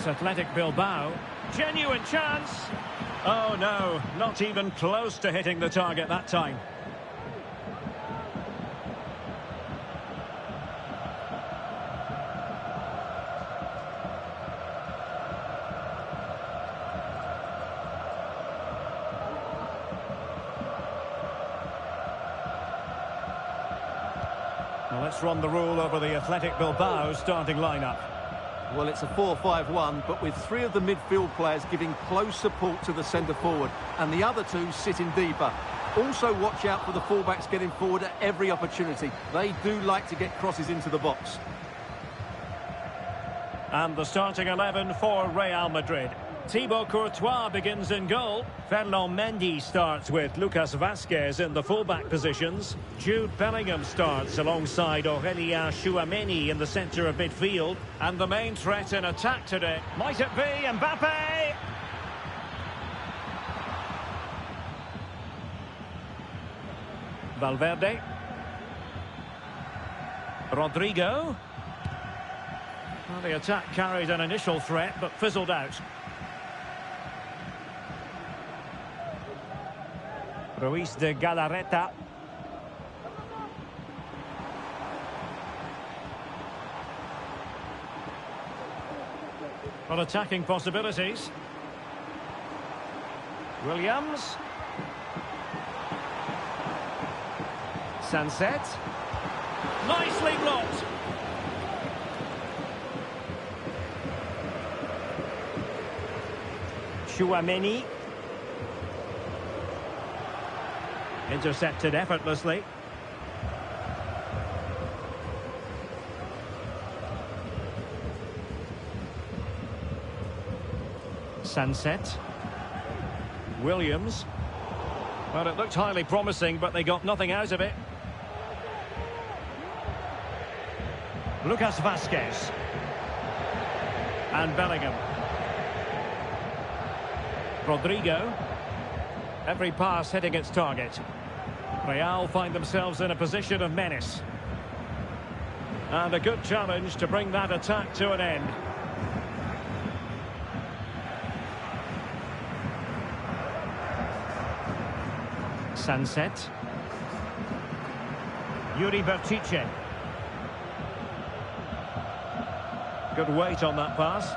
It's Athletic Bilbao. Genuine chance. Oh no, not even close to hitting the target that time. Well, let's run the rule over the Athletic Bilbao starting lineup. Well, it's a 4-5-1, but with three of the midfield players giving close support to the centre forward, and the other two sitting deeper. Also watch out for the fullbacks getting forward at every opportunity. They do like to get crosses into the box. And the starting 11 for Real Madrid. Thibaut Courtois begins in goal. Ferland Mendy starts with Lucas Vazquez in the fullback positions. Jude Bellingham starts alongside Aurélien Tchouameni in the centre of midfield. And the main threat in attack today, might it be Mbappe? Valverde. Rodrigo. Well, the attack carried an initial threat but fizzled out. Ruiz de Galarreta. On attacking possibilities. Williams. Sunset. Nicely blocked. Tchouameni. Intercepted effortlessly. Sunset. Williams. Well, it looked highly promising, but they got nothing out of it. Lucas Vazquez. And Bellingham. Rodrigo. Every pass hitting its target. Real find themselves in a position of menace. And a good challenge to bring that attack to an end. Sunset. Yuri Bertice. Good weight on that pass.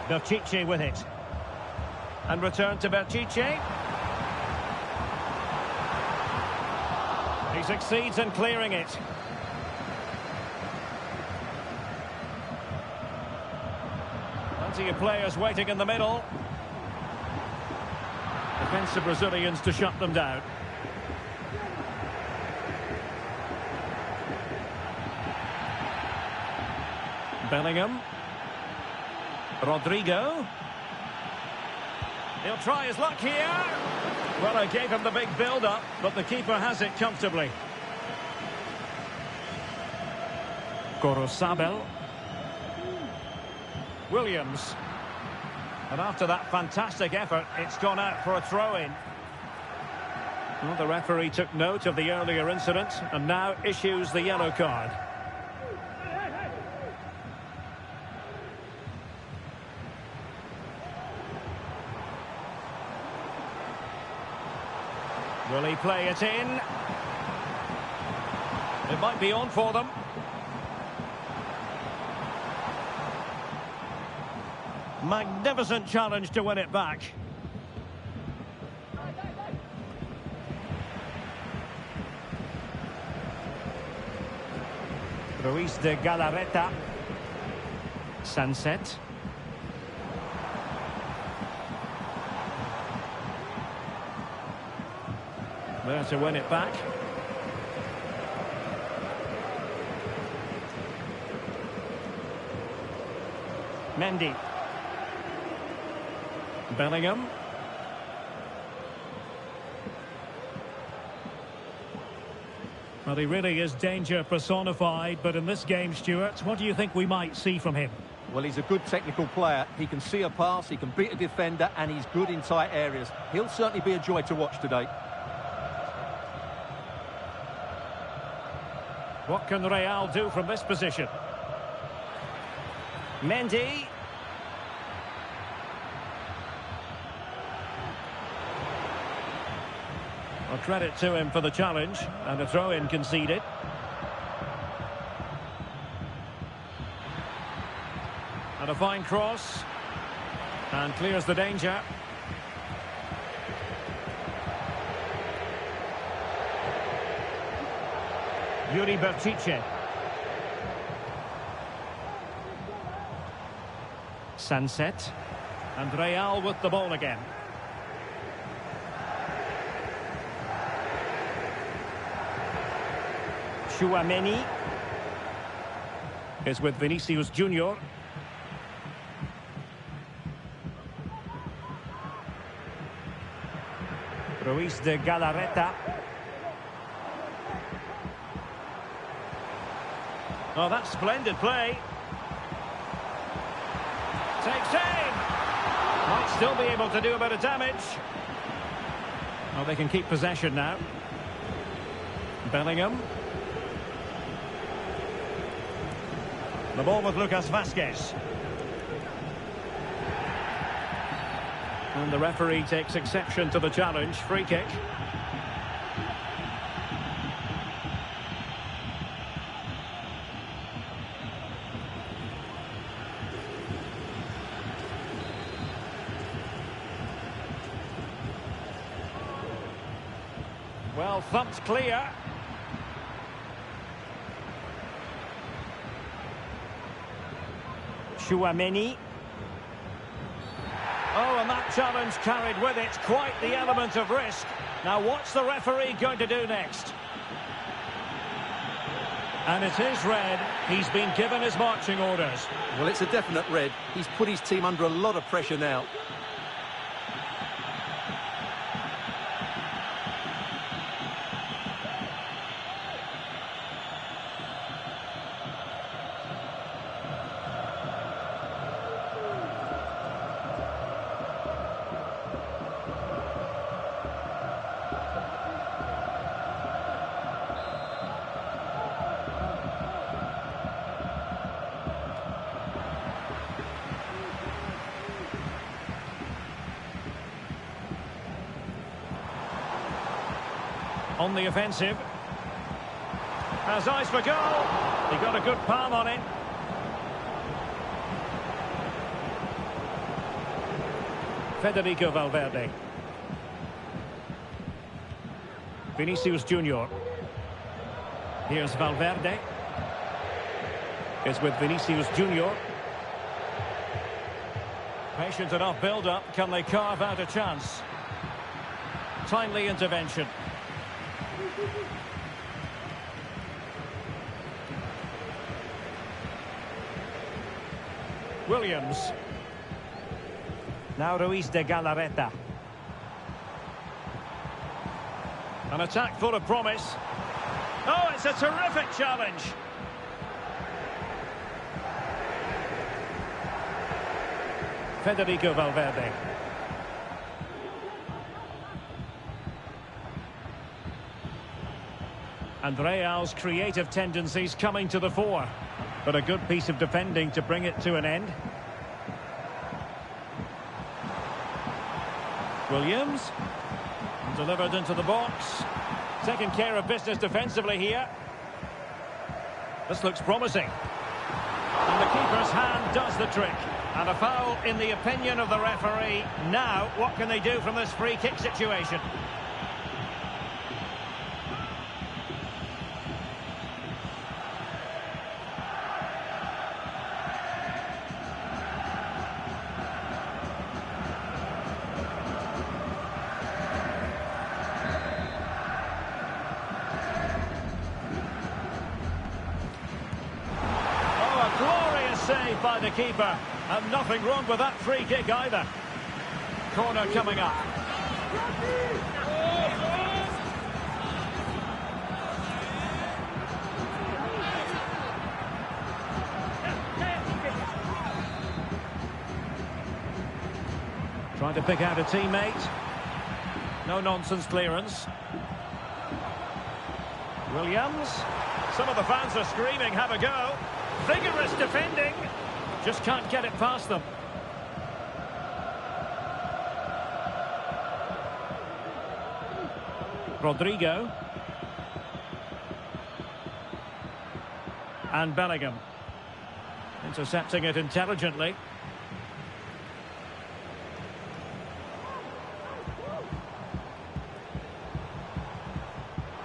Bertice with it. And return to Bertice. He succeeds in clearing it. Plenty of players waiting in the middle. Defensive Brazilians to shut them down. Bellingham. Rodrigo. He'll try his luck here. Well, I gave him the big build-up, but the keeper has it comfortably. Gorosabel. Williams. And after that fantastic effort, it's gone out for a throw-in. Well, the referee took note of the earlier incident and now issues the yellow card. Will he play it in? It might be on for them. Magnificent challenge to win it back. Ruiz de Galarreta. Sunset. There to win it back. Mendy. Bellingham. Well, he really is danger personified, but in this game, Stuart, what do you think we might see from him? Well, he's a good technical player. He can see a pass, he can beat a defender, and he's good in tight areas. He'll certainly be a joy to watch today. What can Real do from this position? Mendy. Well, credit to him for the challenge, and a throw-in conceded. And a fine cross. And clears the danger. Yuri Berchiche. Sunset. And Real with the ball again. Chouameni is with Vinicius Junior. Ruiz de Galarreta. Oh, that's splendid play. Takes aim. Might still be able to do a bit of damage. Oh, they can keep possession now. Bellingham. The ball with Lucas Vazquez. And the referee takes exception to the challenge. Free kick. Well thumped clear. Chouameni. Oh, and that challenge carried with it quite the element of risk. Now, what's the referee going to do next? And it is red. He's been given his marching orders. Well, it's a definite red. He's put his team under a lot of pressure now. On the offensive. Has eyes for goal. He got a good palm on it. Federico Valverde. Vinicius Junior. Here's Valverde. It's with Vinicius Junior. Patient enough build-up. Can they carve out a chance? Timely intervention. Williams. Now Ruiz de Galarreta. An attack full of promise. Oh, it's a terrific challenge. Federico Valverde. And Real's creative tendencies coming to the fore. But a good piece of defending to bring it to an end. Williams. Delivered into the box. Taking care of business defensively here. This looks promising. And the keeper's hand does the trick. And a foul in the opinion of the referee. Now, what can they do from this free kick situation? Saved by the keeper, and nothing wrong with that free kick either. Corner coming up. Trying to pick out a teammate. No nonsense clearance. Williams. Some of the fans are screaming, have a go. Vigorous defending. Just can't get it past them. Rodrigo. And Bellingham. Intercepting it intelligently.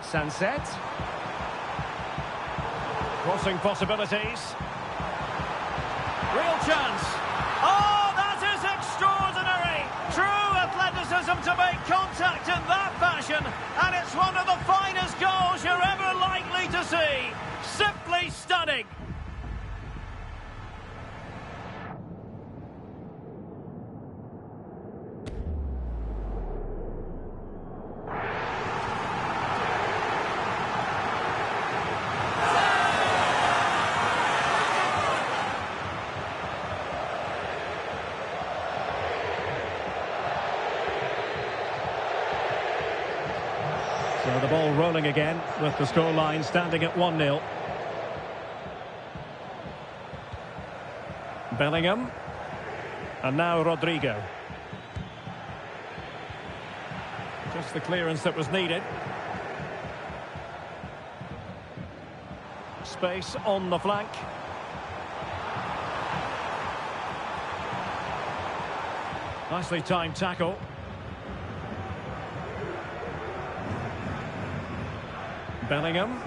Sunset. Crossing possibilities. Real chance. Oh, that is extraordinary. True athleticism to make contact in that fashion. And it's one of the finest goals you're ever likely to see. Simply stunning. So the ball rolling again with the scoreline standing at 1-0. Bellingham. And now Rodrigo. Just the clearance that was needed. Space on the flank. Nicely timed tackle. Bellingham.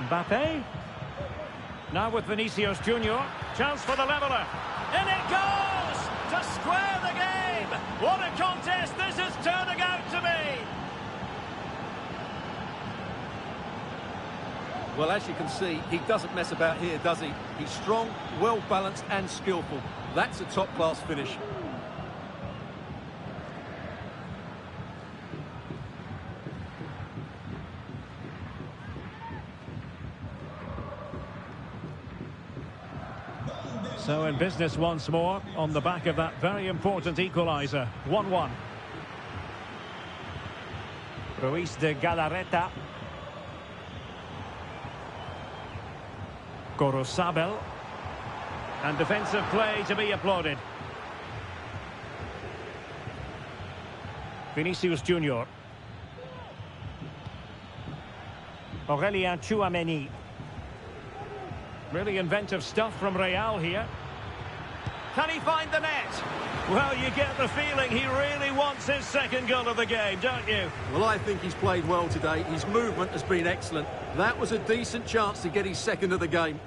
Mbappe. Now with Vinicius Junior. Chance for the leveller. In it goes! To square the game! What a contest this is turning out to be! Well, as you can see, he doesn't mess about here, does he? He's strong, well-balanced and skillful. That's a top-class finish. So in business once more on the back of that very important equaliser. 1-1. Ruiz de Galarreta. Gorosabel. And defensive play to be applauded. Vinicius Junior. Aurelien Tchouameni. Really inventive stuff from Real here. Can he find the net? Well, you get the feeling he really wants his second goal of the game, don't you? Well, I think he's played well today. His movement has been excellent. That was a decent chance to get his second of the game.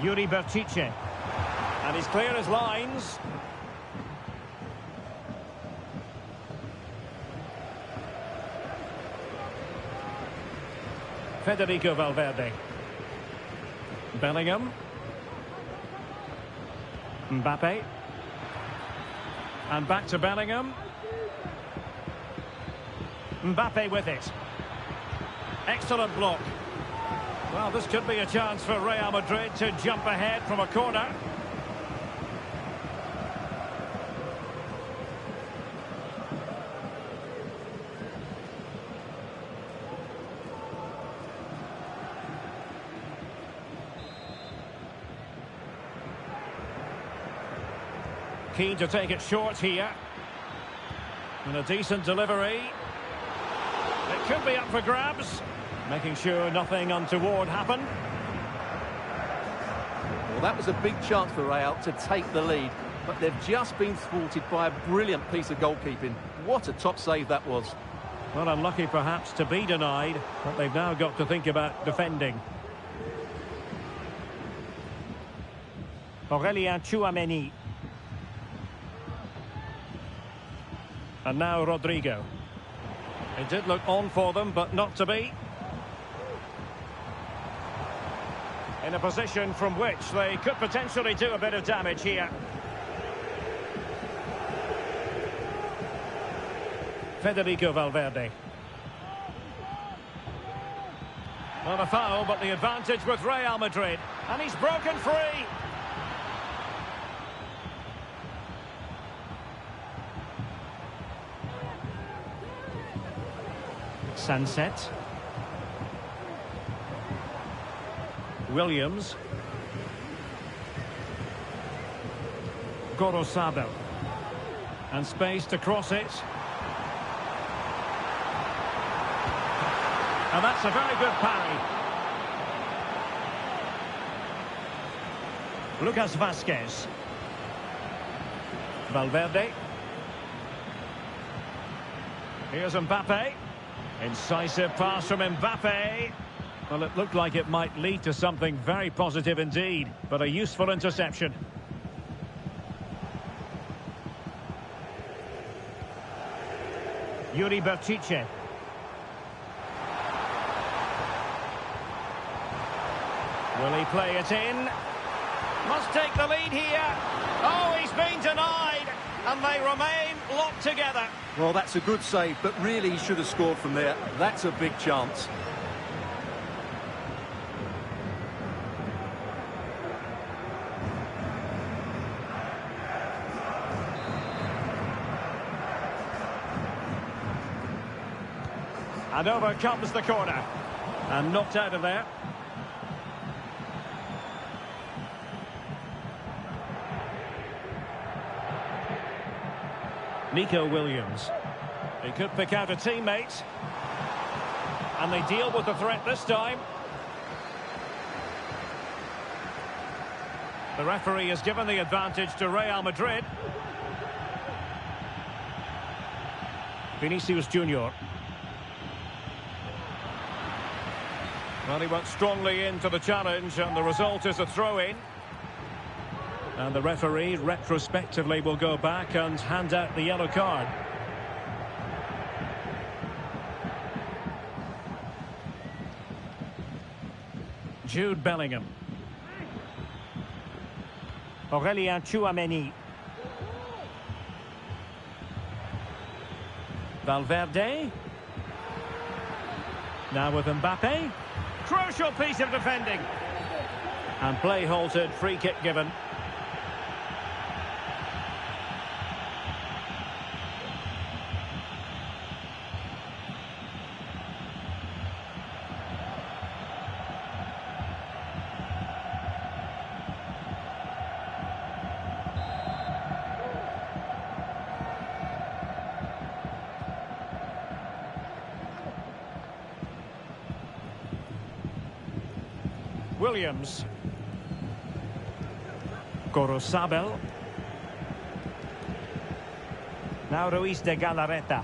Yuri Berchiche. And he's clear as lines. Federico Valverde. Bellingham. Mbappe. And back to Bellingham. Mbappe with it. Excellent block. Well, this could be a chance for Real Madrid to jump ahead from a corner. Keen to take it short here. And a decent delivery. It could be up for grabs. Making sure nothing untoward happened. Well, that was a big chance for Real to take the lead. But they've just been thwarted by a brilliant piece of goalkeeping. What a top save that was. Well, unlucky perhaps to be denied. But they've now got to think about defending. Aurelien Tchouameni. And now Rodrigo. It did look on for them, but not to be. In a position from which they could potentially do a bit of damage here. Federico Valverde. Not a foul, but the advantage with Real Madrid. And he's broken free. Sunset. Williams. Gorosabel. And space to cross it. And that's a very good parry. Lucas Vazquez. Valverde. Here's Mbappe. Incisive pass from Mbappe. Well, it looked like it might lead to something very positive indeed, but a useful interception. Yuri Berchiche. Will he play it in? Must take the lead here. Oh, he's been denied. And they remain locked together. Well, that's a good save, but really he should have scored from there. That's a big chance. And over comes the corner. And knocked out of there. Nico Williams. He could pick out a teammate. And they deal with the threat this time. The referee has given the advantage to Real Madrid. Vinicius Junior. Well, he went strongly into the challenge, and the result is a throw-in. And the referee retrospectively will go back and hand out the yellow card. Jude Bellingham. Aurélien Tchouaméni. Valverde. Now with Mbappe. Crucial piece of defending. And play halted, free kick given. Williams. Gorosabel. Now Ruiz de Galarreta.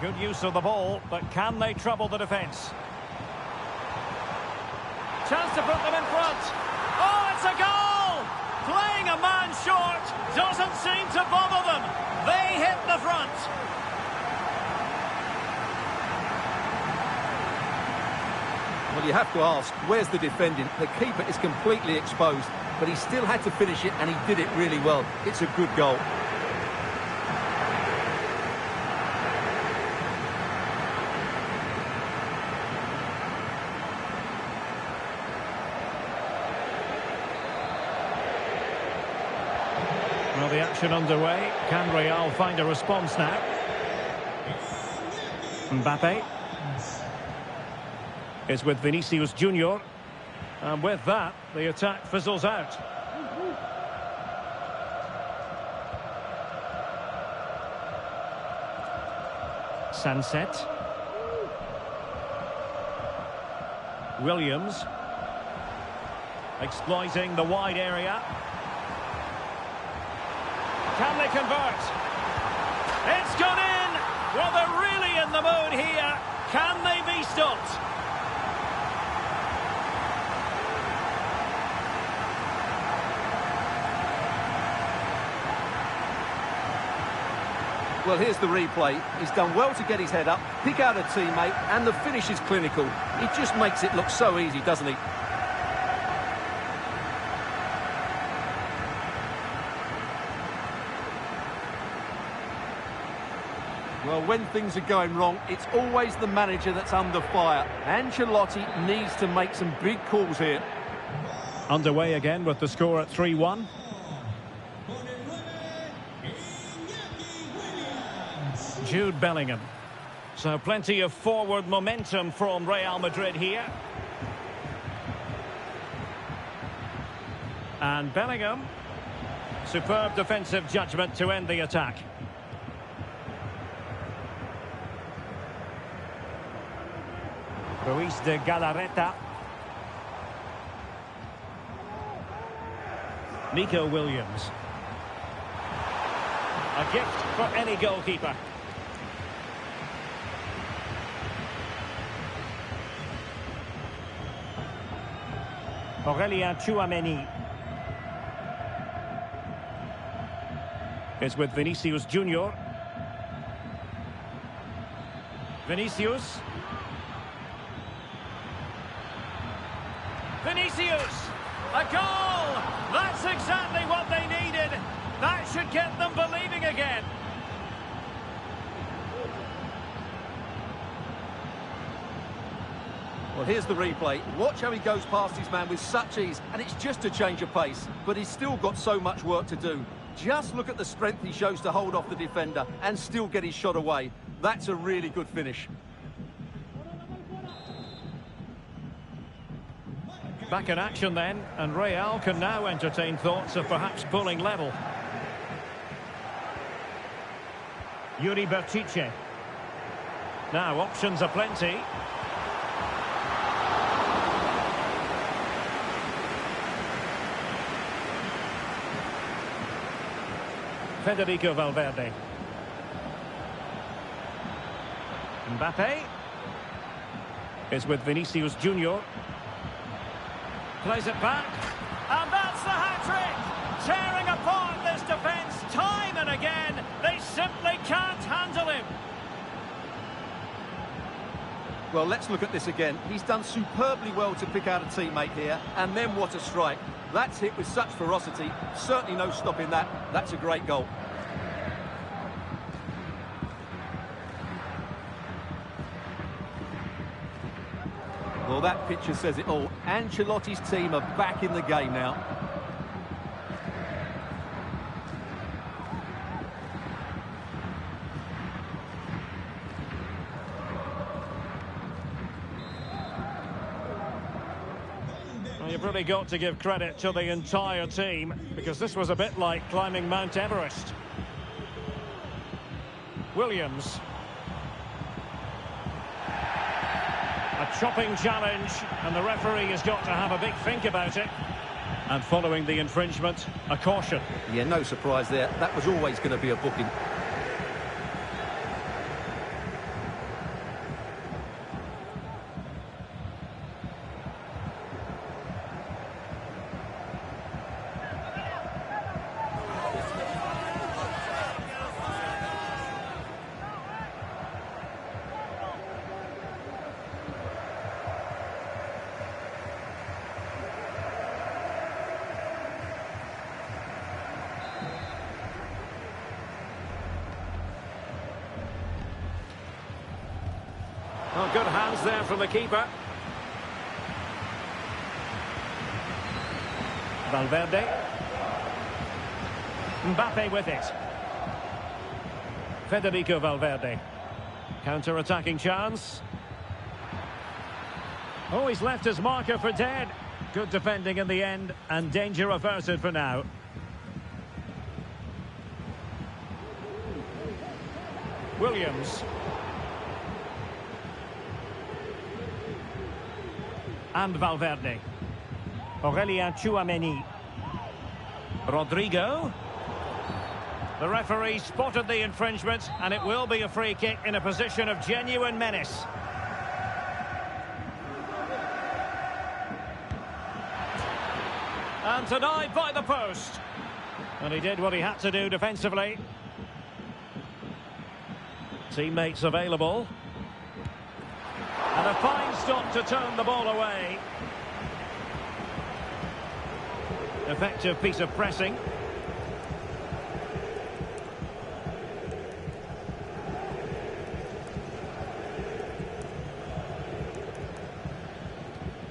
Good use of the ball, but can they trouble the defence? Chance to put them in front. Oh, it's a goal! Playing a man short doesn't seem to bother them. They hit the front. Well, you have to ask, where's the defending? The keeper is completely exposed, but he still had to finish it, and he did it really well. It's a good goal. Well, the action underway. Can Real find a response now? Mbappe. Is with Vinicius Junior. And with that, the attack fizzles out. Sunset. Williams. Exploiting the wide area. Can they convert? It's gone in! Well, they're really in the mood here. Can they be stopped? Well, here's the replay. He's done well to get his head up, pick out a teammate, and the finish is clinical. He just makes it look so easy, doesn't he? Well, when things are going wrong, it's always the manager that's under fire. Ancelotti needs to make some big calls here. Underway again with the score at 3-1. Jude Bellingham. So plenty of forward momentum from Real Madrid here. And Bellingham. Superb defensive judgment to end the attack. Ruiz de Galarreta. Nico Williams. A gift for any goalkeeper. Aurelien Tchouameni. It's with Vinicius Junior. Vinicius. Vinicius! A goal! That's exactly what they needed. That should get them believing again. Well, here's the replay. Watch how he goes past his man with such ease, and it's just a change of pace. But he's still got so much work to do. Just look at the strength he shows to hold off the defender and still get his shot away. That's a really good finish. Back in action then, and Real can now entertain thoughts of perhaps pulling level. Yuri Bertice. Now options are plenty. Federico Valverde. Mbappe. It's with Vinicius Junior. Plays it back. And that's the hat-trick! Tearing apart this defence time and again. They simply can't handle him. Well, let's look at this again. He's done superbly well to pick out a teammate here. And then what a strike. That's hit with such ferocity. Certainly no stopping that. That's a great goal. Well, that picture says it all. Ancelotti's team are back in the game now. Well, you've really got to give credit to the entire team, because this was a bit like climbing Mount Everest. Williams. A chopping challenge, and the referee has got to have a big think about it. And following the infringement, a caution. Yeah, no surprise there. That was always going to be a booking. Well, good hands there from the keeper. Valverde. Mbappe with it. Federico Valverde. Counter-attacking chance. Oh, he's left his marker for dead. Good defending in the end, and danger averted for now. Williams. And Valverde. Aurelien Tchouameni. Rodrigo. The referee spotted the infringement, and it will be a free kick in a position of genuine menace. And denied by the post. And he did what he had to do defensively. Teammates available. And a fine stop to turn the ball away. Effective piece of pressing.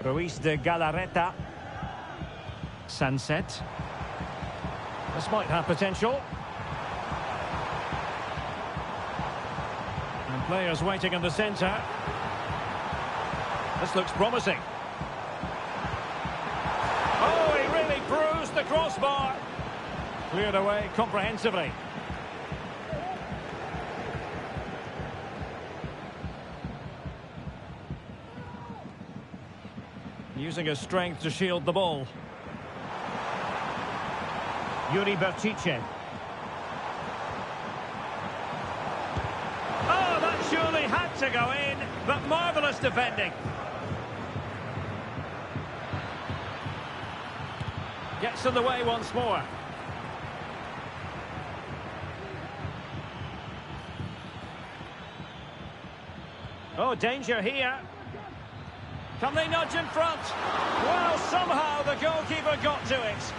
Ruiz de Galarreta. Sunset. This might have potential. Players waiting in the centre. This looks promising. Oh, he really bruised the crossbar. Cleared away comprehensively. Using his strength to shield the ball. Yuri Bertice. Oh, that surely had to go in, but marvellous defending. Gets in the way once more. Oh, danger here. Can they nudge in front? Well, somehow the goalkeeper got to it.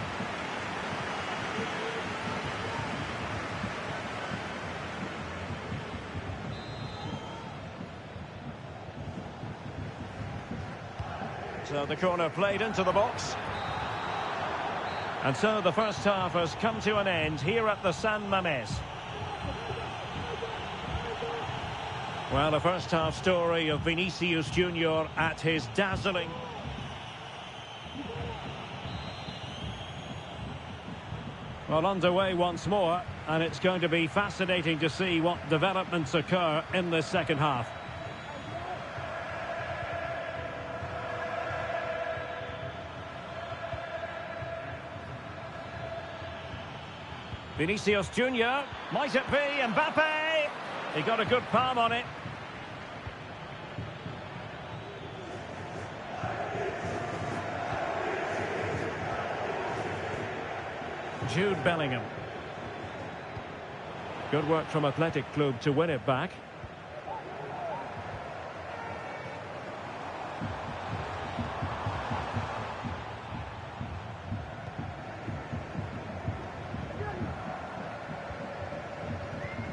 So the corner played into the box. And so the first half has come to an end here at the San Mamés. Well, the first half story of Vinicius Junior at his dazzling. Well, underway once more, and it's going to be fascinating to see what developments occur in this second half. Vinicius Junior, might it be Mbappe? He got a good palm on it. Jude Bellingham. Good work from Athletic Club to win it back.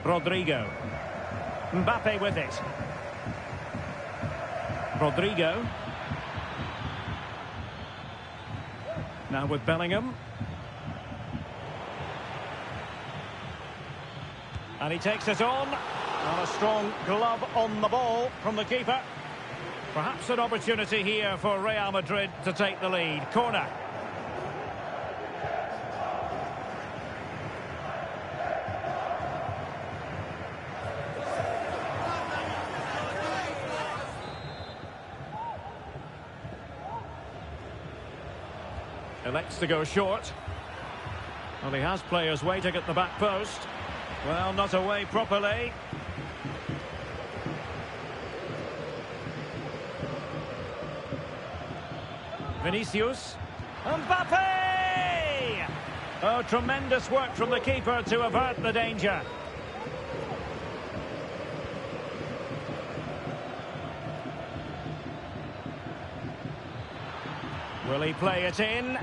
Rodrigo. Mbappe with it. Rodrigo. Now with Bellingham. And he takes it on. And a strong glove on the ball from the keeper. Perhaps an opportunity here for Real Madrid to take the lead. Corner. Elects to go short. Well, he has players waiting at the back post. Well, not away properly. Vinicius. Mbappe! Oh, tremendous work from the keeper to avert the danger. Will he play it in?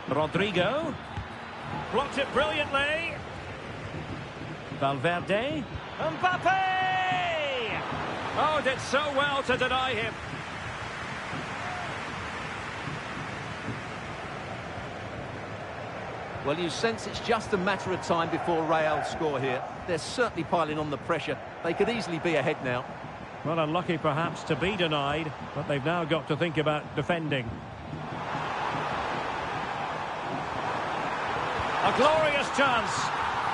Rodrigo. Blocked it brilliantly. Valverde. Mbappe! Oh, did so well to deny him. Well, you sense it's just a matter of time before Real score here. They're certainly piling on the pressure. They could easily be ahead now. Well, unlucky perhaps to be denied, but they've now got to think about defending. A glorious chance.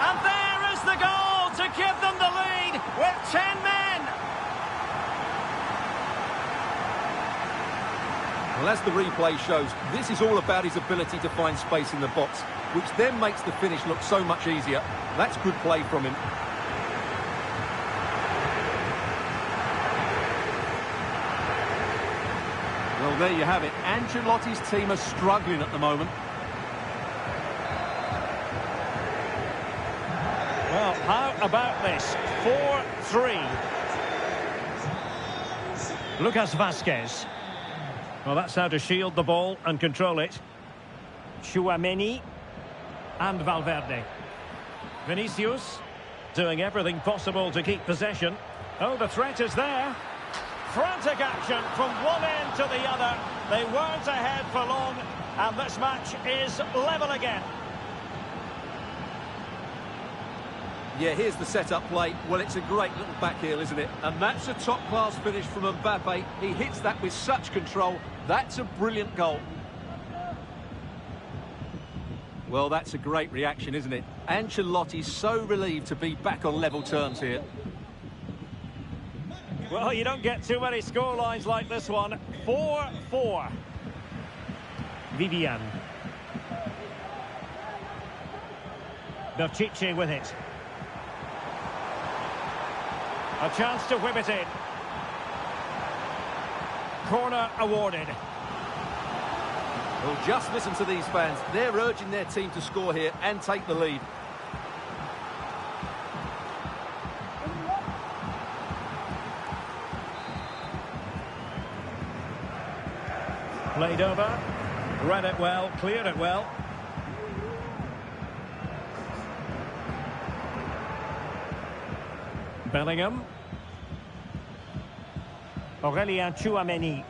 And there is the goal to give them the lead with 10 men. Well, as the replay shows, this is all about his ability to find space in the box, which then makes the finish look so much easier. That's good play from him. Well, there you have it. Ancelotti's team are struggling at the moment. Well, how about this? 4-3. Lucas Vazquez. Well, that's how to shield the ball and control it. Tchouaméni and Valverde. Vinicius doing everything possible to keep possession. Oh, the threat is there. Frantic action from one end to the other. They weren't ahead for long, and this match is level again. Yeah, here's the set-up play. Well, it's a great little back heel, isn't it? And that's a top-class finish from Mbappe. He hits that with such control. That's a brilliant goal. Well, that's a great reaction, isn't it? Ancelotti's so relieved to be back on level terms here. Well, you don't get too many scorelines like this one. 4-4. Vivian. Berchiche with it. A chance to whip it in. Corner awarded. Well, just listen to these fans. They're urging their team to score here and take the lead. Played over. Read it well, cleared it well. Bellingham. Aurélien Tchouameni.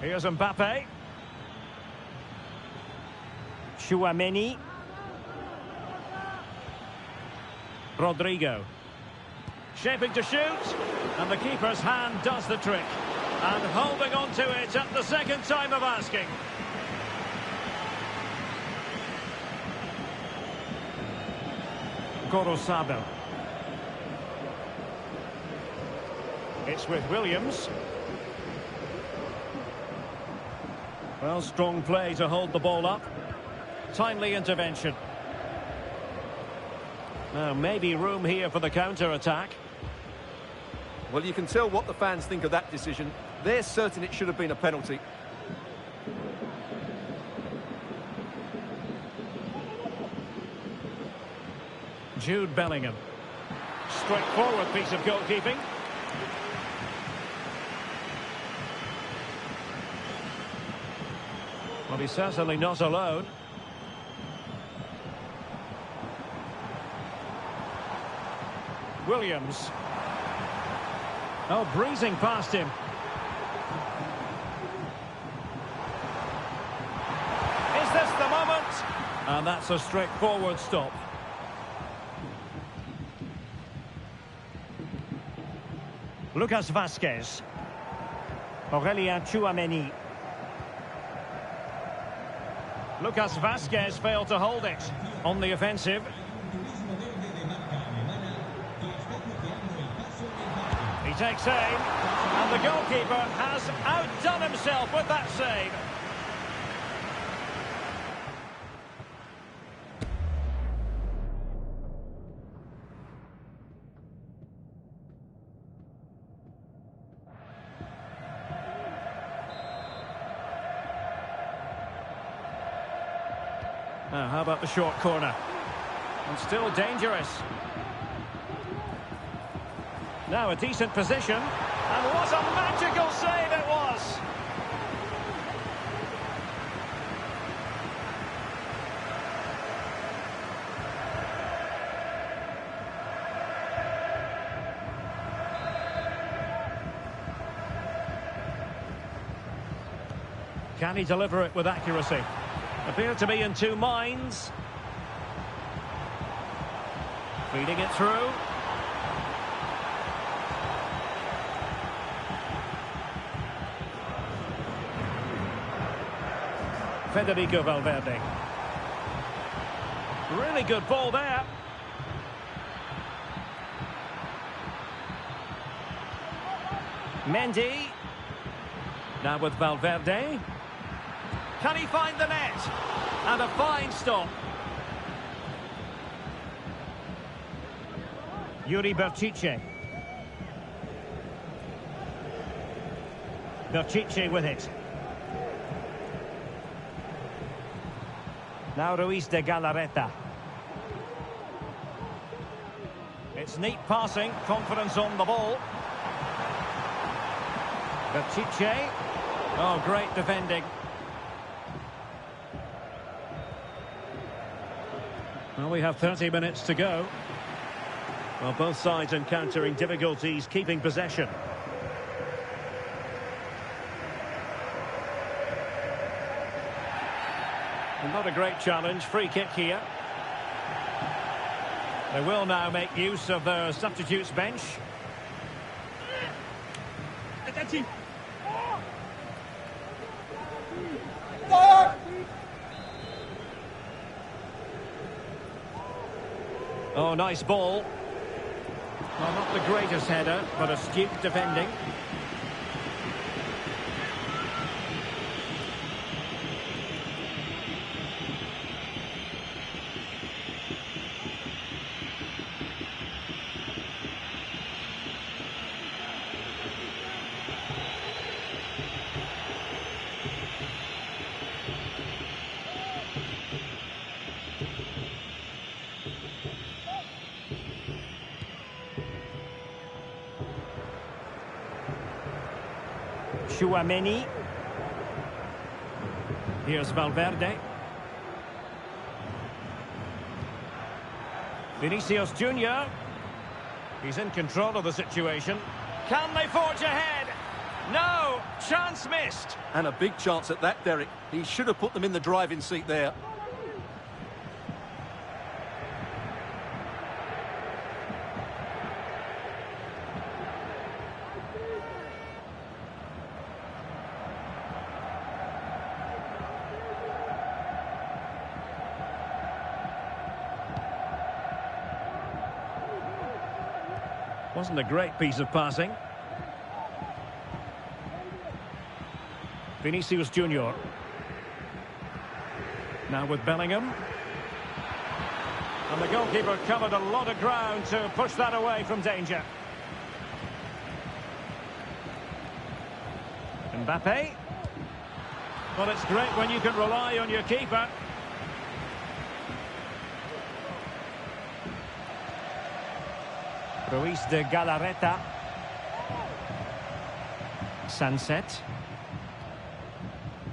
Here's Mbappe. Tchouameni. Rodrigo. Shaping to shoot. And the keeper's hand does the trick. And holding on to it at the second time of asking. Gorosado. It's with Williams. Well, strong play to hold the ball up. Timely intervention. Now, maybe room here for the counter-attack. Well, you can tell what the fans think of that decision. They're certain it should have been a penalty. Jude Bellingham. Straightforward piece of goalkeeping. Well, he's certainly not alone. Williams. Oh, breezing past him. Is this the moment? And that's a straightforward stop. Lucas Vazquez. Aurélien Tchouameni. Lucas Vazquez failed to hold it on the offensive. He takes aim, and the goalkeeper has outdone himself with that save. Now, how about the short corner? And still dangerous. Now a decent position. And what a magical save it was! Can he deliver it with accuracy? Appear to be in two minds. Feeding it through. Federico Valverde. Really good ball there. Mendy. Now with Valverde. Can he find the net? And a fine stop. Yuri Berchiche. Berchiche with it. Now Ruiz de Galarreta. It's neat passing, confidence on the ball. Berchiche. Oh, great defending. Well, we have 30 minutes to go. Well, both sides encountering difficulties keeping possession. And not a great challenge. Free kick here. They will now make use of their substitutes bench. Oh, nice ball. Well, not the greatest header, but astute defending. Chouameni. Here's Valverde. Vinicius Junior. He's in control of the situation. Can they forge ahead? No! Chance missed. And a big chance at that, Derek. He should have put them in the driving seat there. Wasn't a great piece of passing. Vinicius Junior. Now with Bellingham. And the goalkeeper covered a lot of ground to push that away from danger. Mbappe. Well, it's great when you can rely on your keeper. Ruiz de Galarreta. Sunset.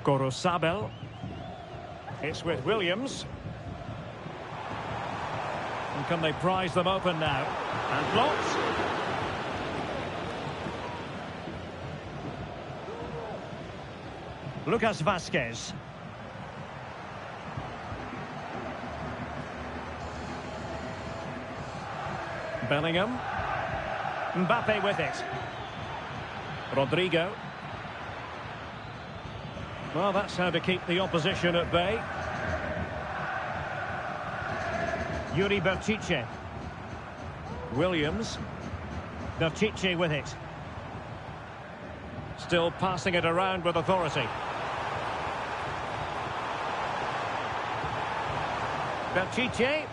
Gorosabel. It's with Williams. And can they prize them open now? And blocked. Lucas Vazquez. Bellingham. Mbappe with it. Rodrigo. Well, that's how to keep the opposition at bay. Yuri Berchiche. Williams. Berchiche with it. Still passing it around with authority. Berchiche.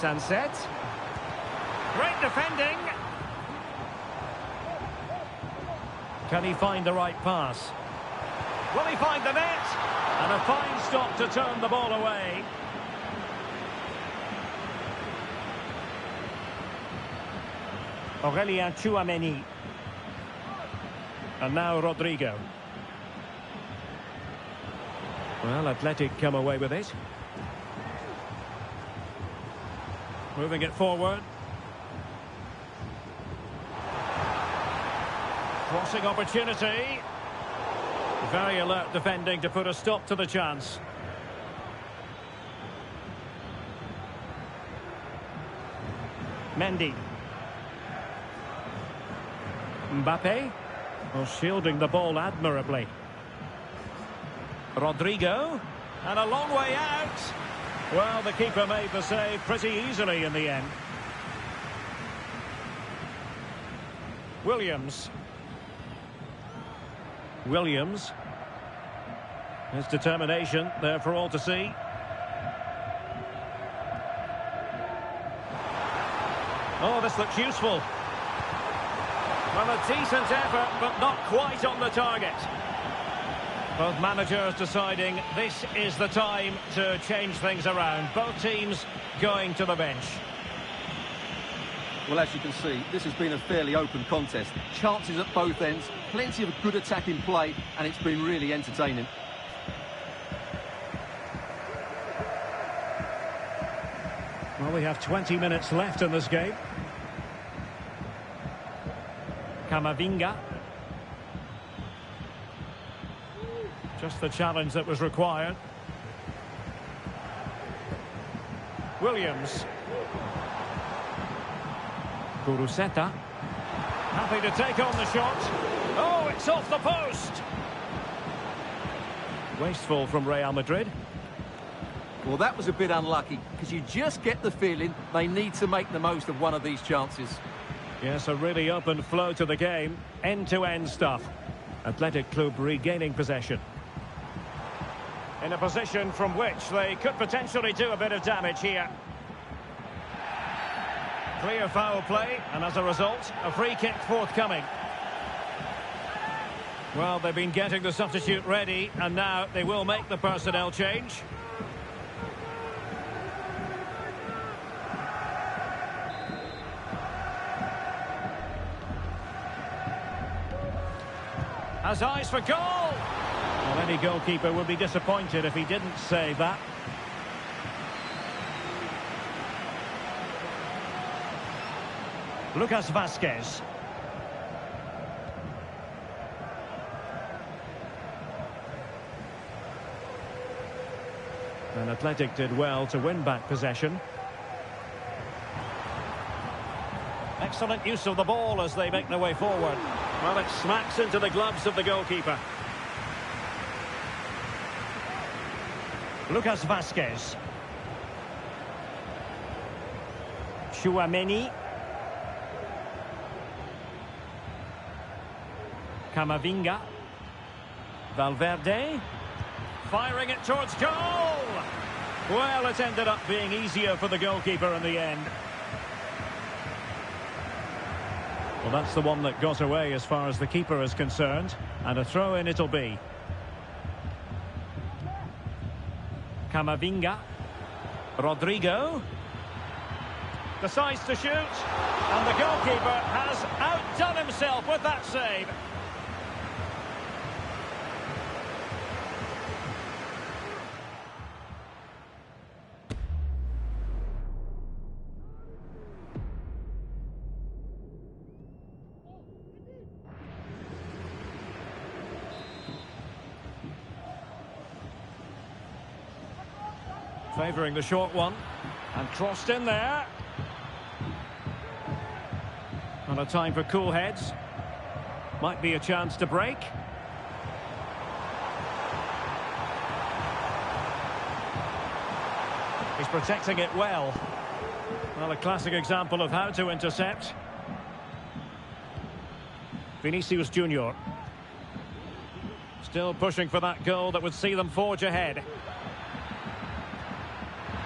Sunset. Great defending. Can he find the right pass? Will he find the net? And a fine stop to turn the ball away. Aurelien Chouameni. And now Rodrigo. Well, Athletic come away with it. Moving it forward. Crossing opportunity. Very alert defending to put a stop to the chance. Mendy. Mbappe. Well, shielding the ball admirably. Rodrigo. And a long way out. Well, the keeper made the save pretty easily in the end. Williams. Williams. His determination there for all to see. Oh, this looks useful. Well, a decent effort, but not quite on the target. Both managers deciding this is the time to change things around. Both teams going to the bench. Well, as you can see, this has been a fairly open contest. Chances at both ends, plenty of good attacking play, and it's been really entertaining. Well, we have 20 minutes left in this game. Camavinga. Just the challenge that was required. Williams. Guruseta. Happy to take on the shot. Oh, it's off the post. Wasteful from Real Madrid. Well, that was a bit unlucky, because you just get the feeling they need to make the most of one of these chances. Yes, a really open flow to the game. End-to-end stuff. Athletic Club regaining possession. In a position from which they could potentially do a bit of damage here. Clear foul play, and as a result, a free kick forthcoming. Well, they've been getting the substitute ready, and now they will make the personnel change. Has eyes for goal! Well, any goalkeeper would be disappointed if he didn't save that. Lucas Vazquez. And Athletic did well to win back possession. Excellent use of the ball as they make their way forward. Well, it smacks into the gloves of the goalkeeper. Lucas Vazquez. Chouameni. Camavinga. Valverde. Firing it towards goal! Well, it ended up being easier for the goalkeeper in the end. Well, that's the one that got away as far as the keeper is concerned. And a throw-in it'll be. Camavinga. Rodrigo. Decides to shoot. And the goalkeeper has outdone himself with that save. Favouring the short one. And crossed in there. And a time for cool heads. Might be a chance to break. He's protecting it well. Well, a classic example of how to intercept. Vinicius Junior. Still pushing for that goal that would see them forge ahead.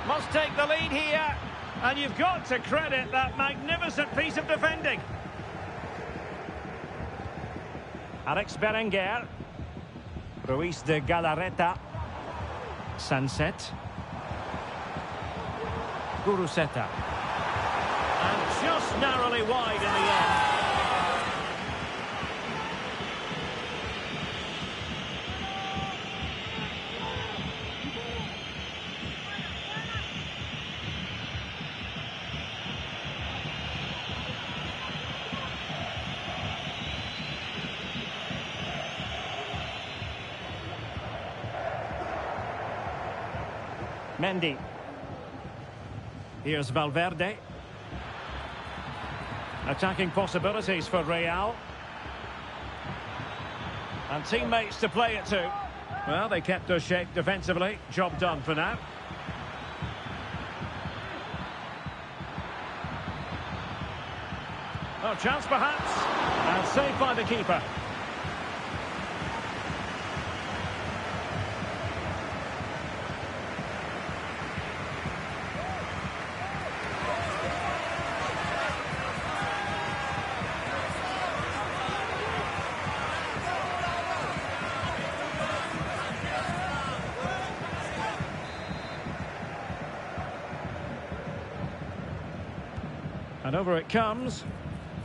Must take the lead here, and you've got to credit that magnificent piece of defending. Alex Berenguer. Ruiz de Galarreta. Sunset. Guruseta. And just narrowly wide in the end. Mendy. Here's Valverde. Attacking possibilities for Real. And teammates to play it to. Well, they kept their shape defensively. Job done for now. Oh, chance perhaps. And saved by the keeper. And over it comes.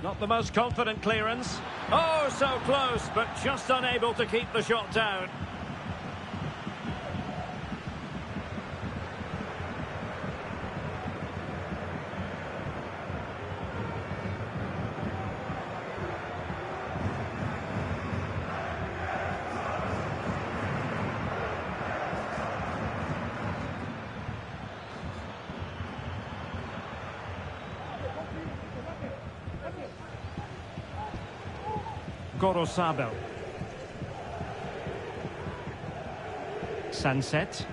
Not the most confident clearance. Oh, so close, but just unable to keep the shot down. Gorosabel. Sunset.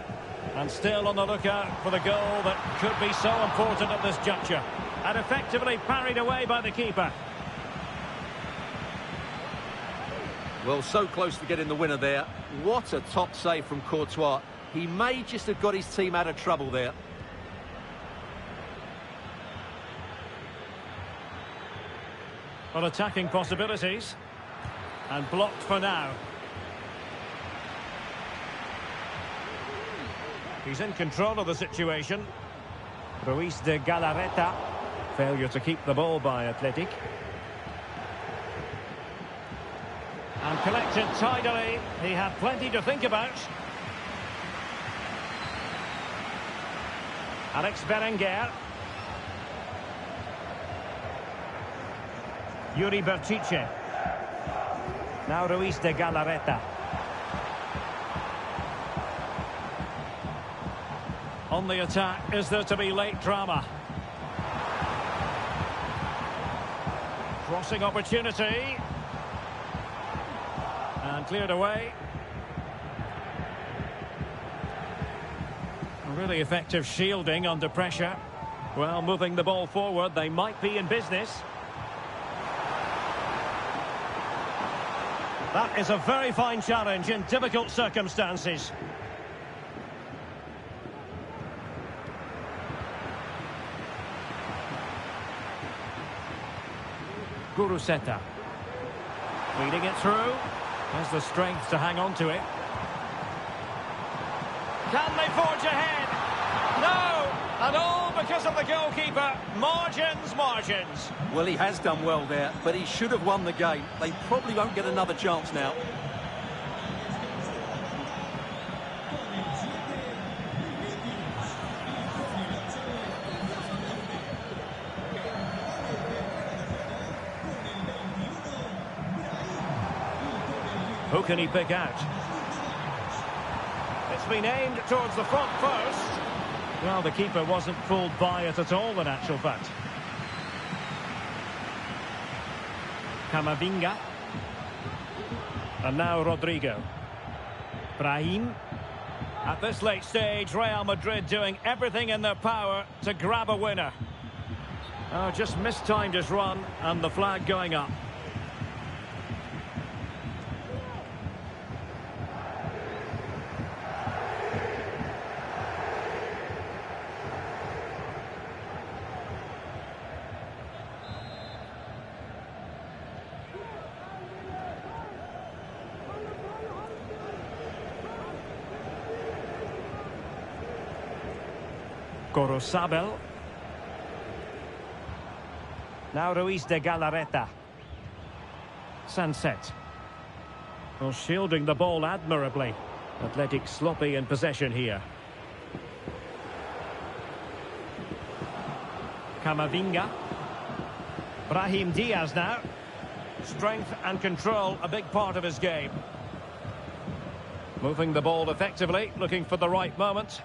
And still on the lookout for the goal that could be so important at this juncture. And effectively parried away by the keeper. Well, so close to getting the winner there. What a top save from Courtois. He may just have got his team out of trouble there. Well, attacking possibilities. And blocked for now. He's in control of the situation. Ruiz de Galarreta. Failure to keep the ball by Athletic. And collected tidily. He had plenty to think about. Alex Berenguer. Yuri Berchiche. Now Ruiz de Galarreta. On the attack, is there to be late drama? Crossing opportunity. And cleared away. Really effective shielding under pressure. Well, moving the ball forward, they might be in business. That is a very fine challenge in difficult circumstances. Guruseta. Feeding it through. Has the strength to hang on to it. Can they forge ahead? No! And all because of the goalkeeper. Margins, margins. Well, he has done well there, but he should have won the game. They probably won't get another chance now. Who can he pick out? It's been aimed towards the front post. Well, the keeper wasn't fooled by it at all, in actual fact. Camavinga. And now Rodrigo. Brahim. At this late stage, Real Madrid doing everything in their power to grab a winner. Oh, just mistimed his run, and the flag going up. Gorosabel. Now Ruiz de Galarreta. Sunset. Well, shielding the ball admirably. Athletic sloppy in possession here. Camavinga. Brahim Diaz now. Strength and control, a big part of his game. Moving the ball effectively, looking for the right moment.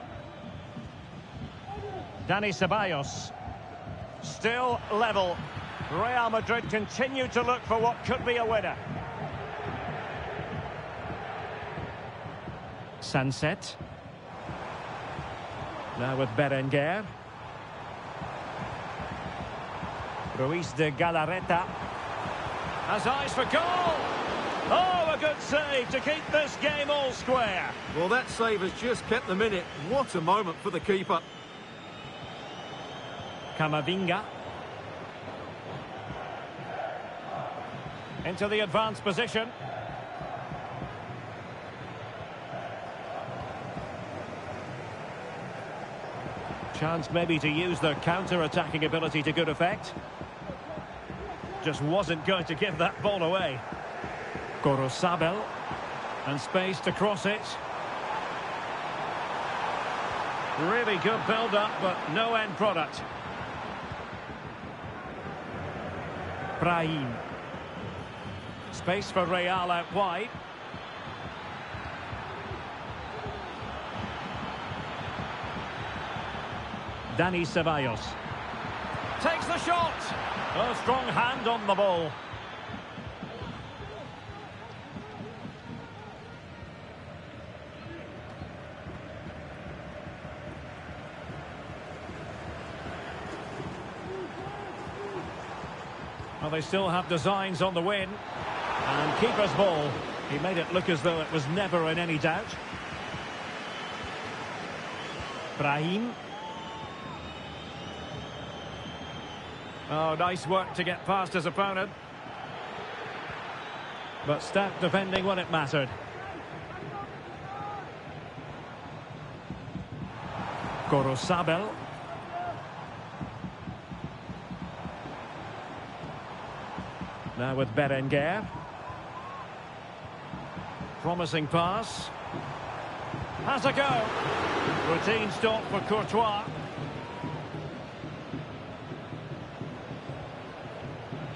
Dani Ceballos. Still level. Real Madrid continue to look for what could be a winner. Sunset. Now with Berenguer. Ruiz de Galarreta. Has eyes for goal. Oh, a good save to keep this game all square. Well, that save has just kept them in it. What a moment for the keeper. Camavinga. Into the advanced position. Chance maybe to use their counter-attacking ability to good effect. Just wasn't going to give that ball away. Gorosabel. And space to cross it. Really good build-up, but no end product. Brahim. Space for Real out wide. Dani Ceballos. Takes the shot. A strong hand on the ball. Well, they still have designs on the win. And keeper's ball. He made it look as though it was never in any doubt. Brahim. Oh, nice work to get past his opponent. But stout defending when it mattered. Gorosabel. Now with Berenguer. Promising pass. Has a go. Routine stop for Courtois.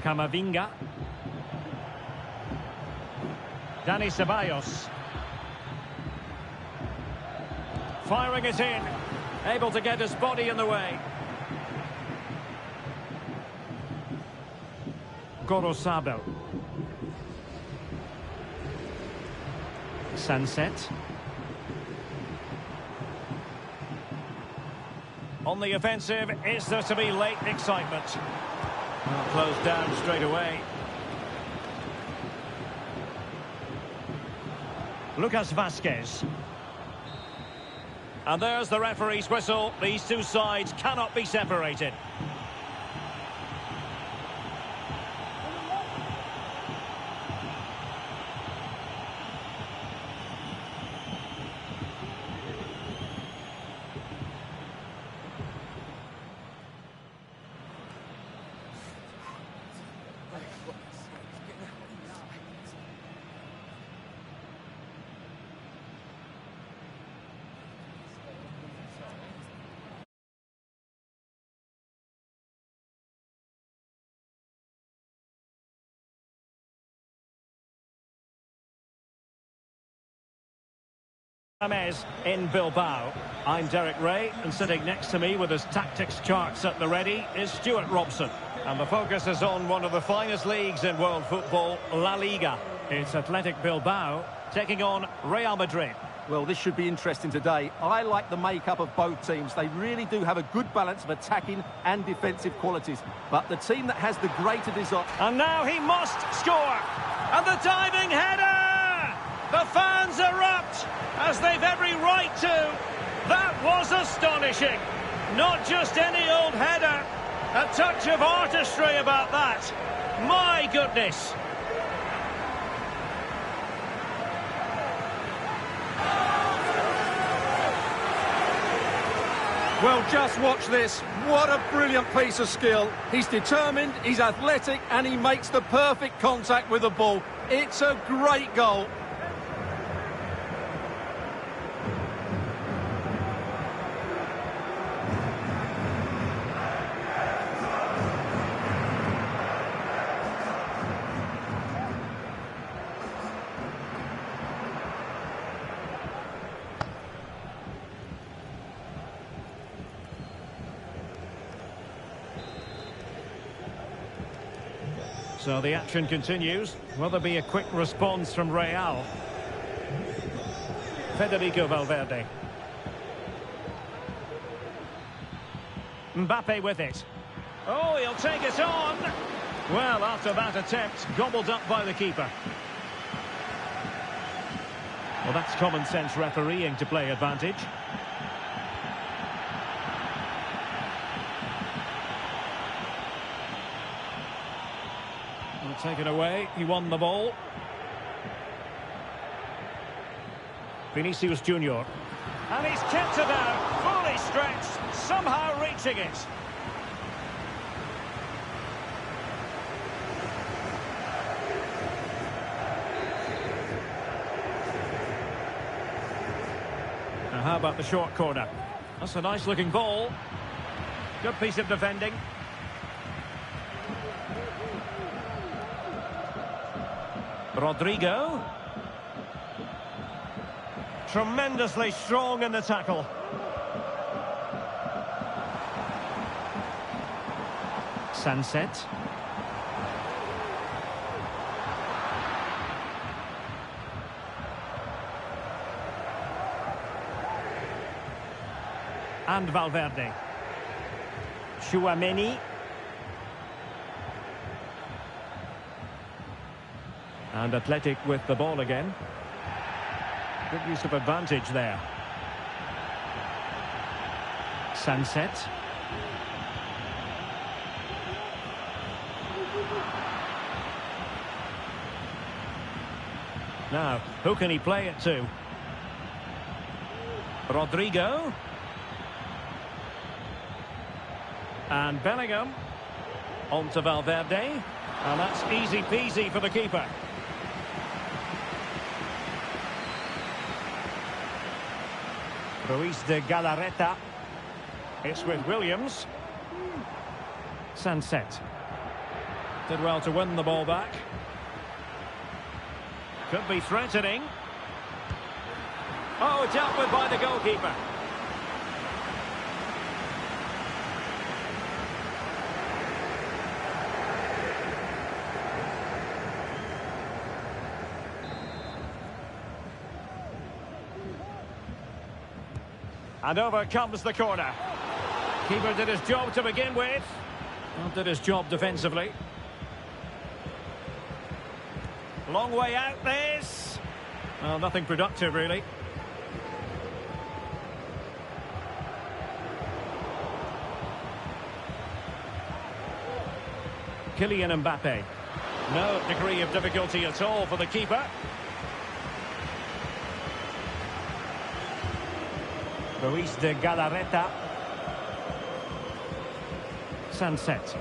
Camavinga. Dani Ceballos. Firing it in. Able to get his body in the way. Gorosabel. Sunset. On the offensive, is there to be late excitement? Well, closed down straight away. Lucas Vazquez. And there's the referee's whistle. These two sides cannot be separated. James in Bilbao. I'm Derek Ray, and sitting next to me with his tactics charts at the ready is Stuart Robson. And the focus is on one of the finest leagues in world football, La Liga. It's Athletic Bilbao taking on Real Madrid. Well, this should be interesting today. I like the makeup of both teams. They really do have a good balance of attacking and defensive qualities. But the team that has the greater desire... And now he must score! And the diving header! The fans erupt, as they've every right to. That was astonishing. Not just any old header. A touch of artistry about that. My goodness. Well, just watch this. What a brilliant piece of skill. He's determined, he's athletic, and he makes the perfect contact with the ball. It's a great goal. So the action continues. Will there be a quick response from Real? Federico Valverde. Mbappe with it. Oh, he'll take it on. Well, after that attempt, gobbled up by the keeper. Well, that's common sense refereeing to play advantage. Taken away, he won the ball. Vinicius Junior. And he's kept it out, fully stretched, somehow reaching it. Now how about the short corner? That's a nice looking ball. Good piece of defending. Rodrigo. Tremendously strong in the tackle. Sunset. And Valverde. Chouameni. And Athletic with the ball again. Good use of advantage there. Sunset. Now, who can he play it to? Rodrigo. And Bellingham. On to Valverde. And that's easy peasy for the keeper. Ruiz de Galarreta. It's with Williams. Sunset. Did well to win the ball back. Could be threatening. Oh, dealt with by the goalkeeper. And over comes the corner. Keeper did his job to begin with. Well, did his job defensively. Long way out this. Well, nothing productive really. Kylian Mbappe. No degree of difficulty at all for the keeper. Ruiz de Galarreta. Sunset.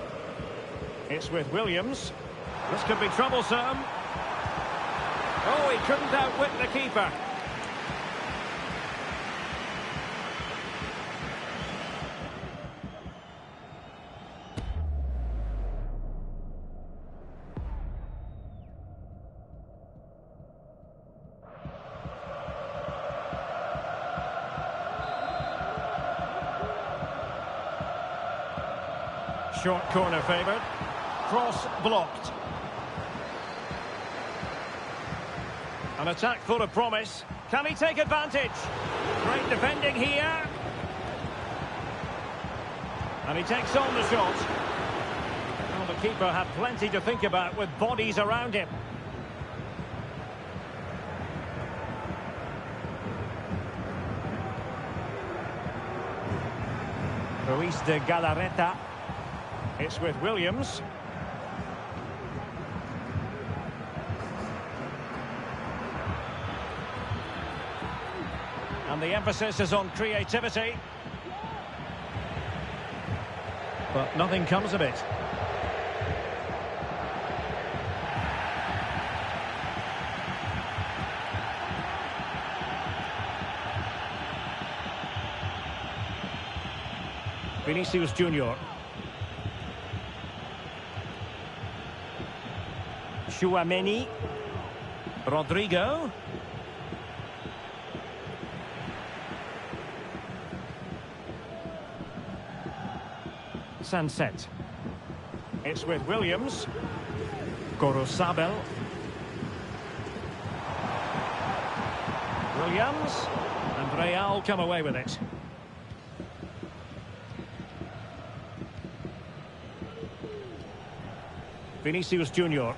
It's with Williams. This could be troublesome. Oh, he couldn't outwit the keeper. Short corner favoured. Cross blocked. An attack full of promise. Can he take advantage? Great defending here. And he takes on the shot. Well, the keeper had plenty to think about with bodies around him. Ruiz de Galarreta. It's with Williams. And the emphasis is on creativity. But nothing comes of it. Vinicius Junior. Tchouaméni. Rodrigo. Sunset. It's with Williams. Gorosabel. Williams. And Real come away with it. Vinicius Junior.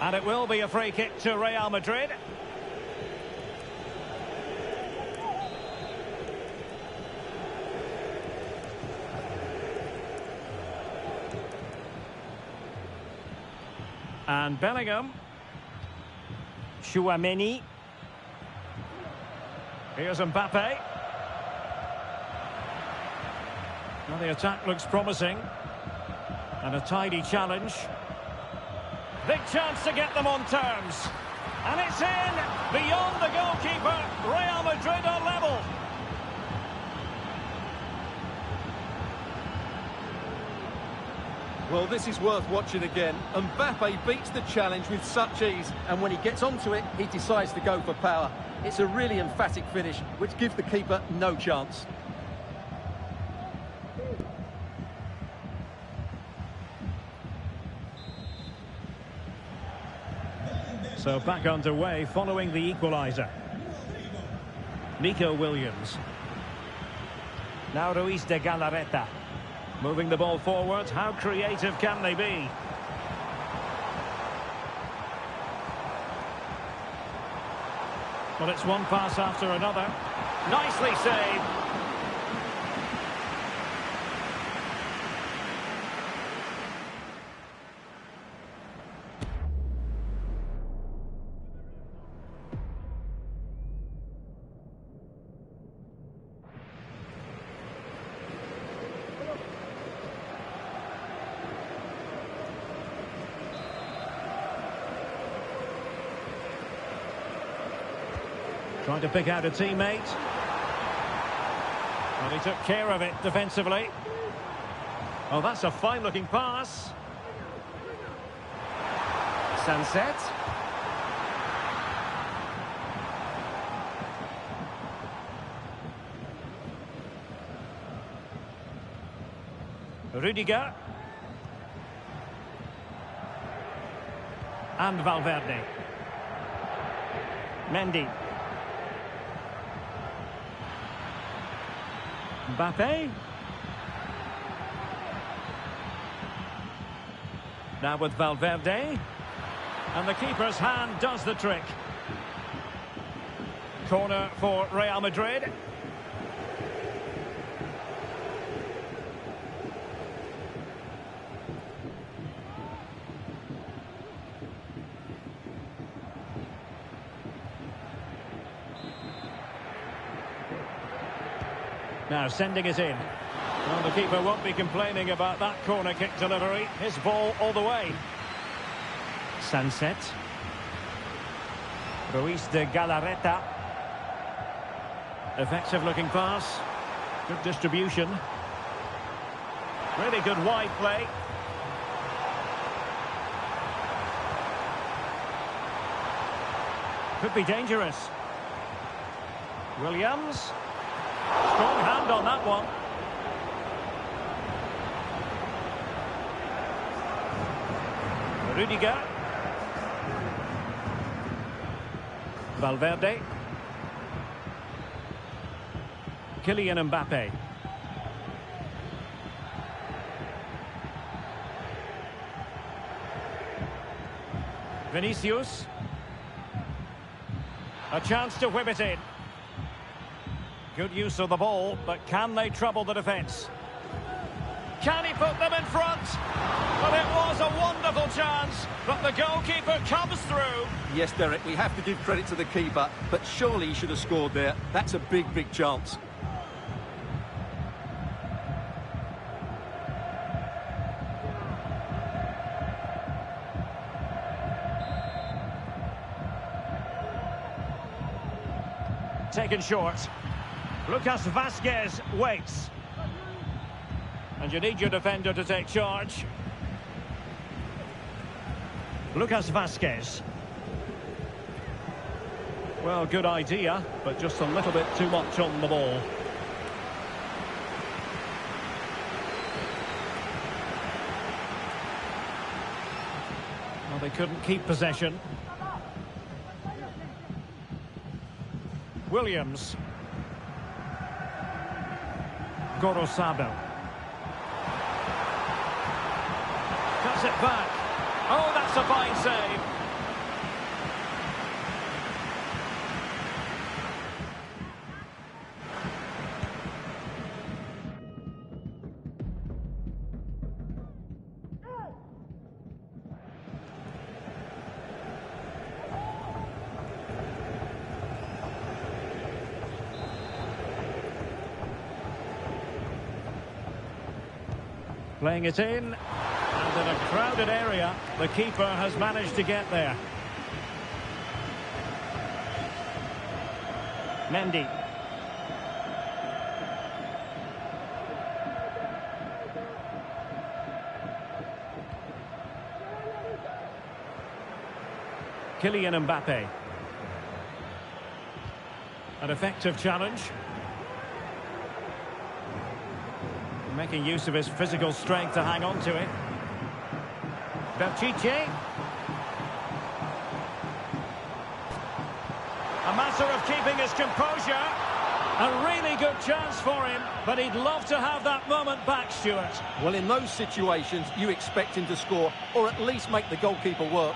And it will be a free kick to Real Madrid. And Bellingham. Tchouaméni. Here's Mbappe. Well, the attack looks promising. And a tidy challenge. Big chance to get them on terms. And it's in! Beyond the goalkeeper. Real Madrid are level. Well, this is worth watching again. Mbappe beats the challenge with such ease, and when he gets onto it, he decides to go for power. It's a really emphatic finish, which gives the keeper no chance. So back underway following the equaliser. Nico Williams. Now Ruiz de Galarreta. Moving the ball forward. How creative can they be? Well, it's one pass after another. Nicely saved. Trying to pick out a teammate. Well, he took care of it defensively. Oh, that's a fine-looking pass. Sunset. Rudiger. And Valverde. Mendy. Mbappe. Now with Valverde. And the keeper's hand does the trick. Corner for Real Madrid. Now sending it in. Well, the keeper won't be complaining about that corner kick delivery. His ball all the way. Sunset. Ruiz de Galarreta. Effective looking pass. Good distribution. Really good wide play. Could be dangerous. Williams. Strong hand on that one. Rudiger. Valverde. Kylian Mbappe. Vinicius. A chance to whip it in. Good use of the ball, but can they trouble the defence? Can he put them in front? Well, it was a wonderful chance, but the goalkeeper comes through. Yes, Derek, we have to give credit to the keeper, but surely he should have scored there. That's a big, big chance. Taken short. Lucas Vazquez waits. And you need your defender to take charge. Lucas Vazquez. Well, good idea, but just a little bit too much on the ball. Well, they couldn't keep possession. Williams. Gorosado. Cuts it back. Oh, that's a fine save. Playing it in, and in a crowded area, the keeper has managed to get there. Mendy. Kylian Mbappe. An effective challenge. Making use of his physical strength to hang on to it. Berchiche. A matter of keeping his composure. A really good chance for him, but he'd love to have that moment back, Stuart. Well, in those situations, you expect him to score, or at least make the goalkeeper work.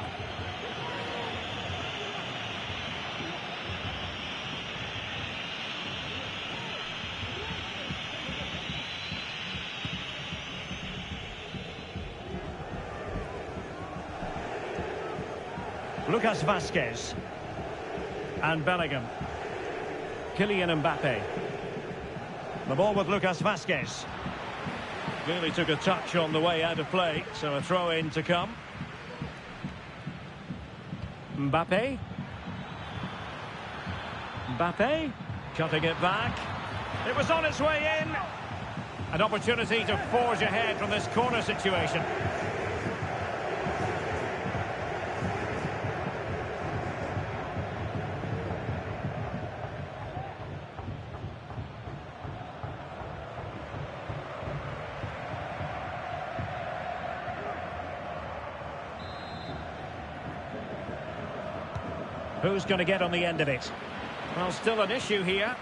Lucas Vazquez. And Bellingham. Kylian Mbappe. The ball with Lucas Vazquez. Really took a touch on the way out of play, so a throw-in to come. Mbappe. Mbappe. Cutting it back. It was on its way in. An opportunity to forge ahead from this corner situation. Who's going to get on the end of it? Well, still an issue here.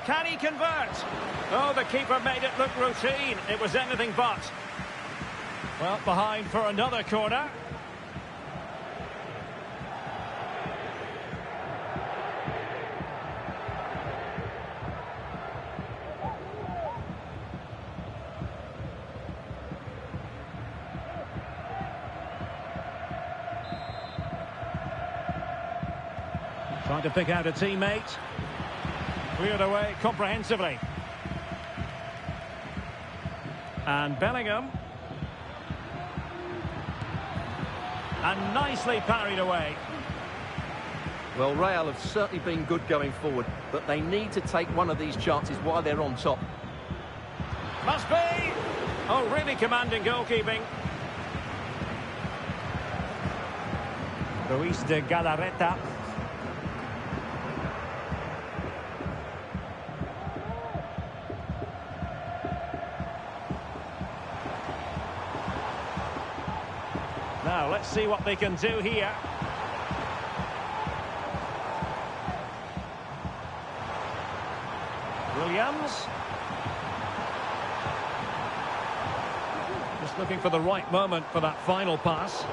Can he convert? Oh, the keeper made it look routine. It was anything but. Well, behind for another corner. Trying to pick out a teammate. Cleared away comprehensively. And Bellingham. And nicely parried away. Well, Real have certainly been good going forward, but they need to take one of these chances while they're on top. Must be! Oh, really commanding goalkeeping. Ruiz de Galarreta. Now, let's see what they can do here. Williams. Just looking for the right moment for that final pass.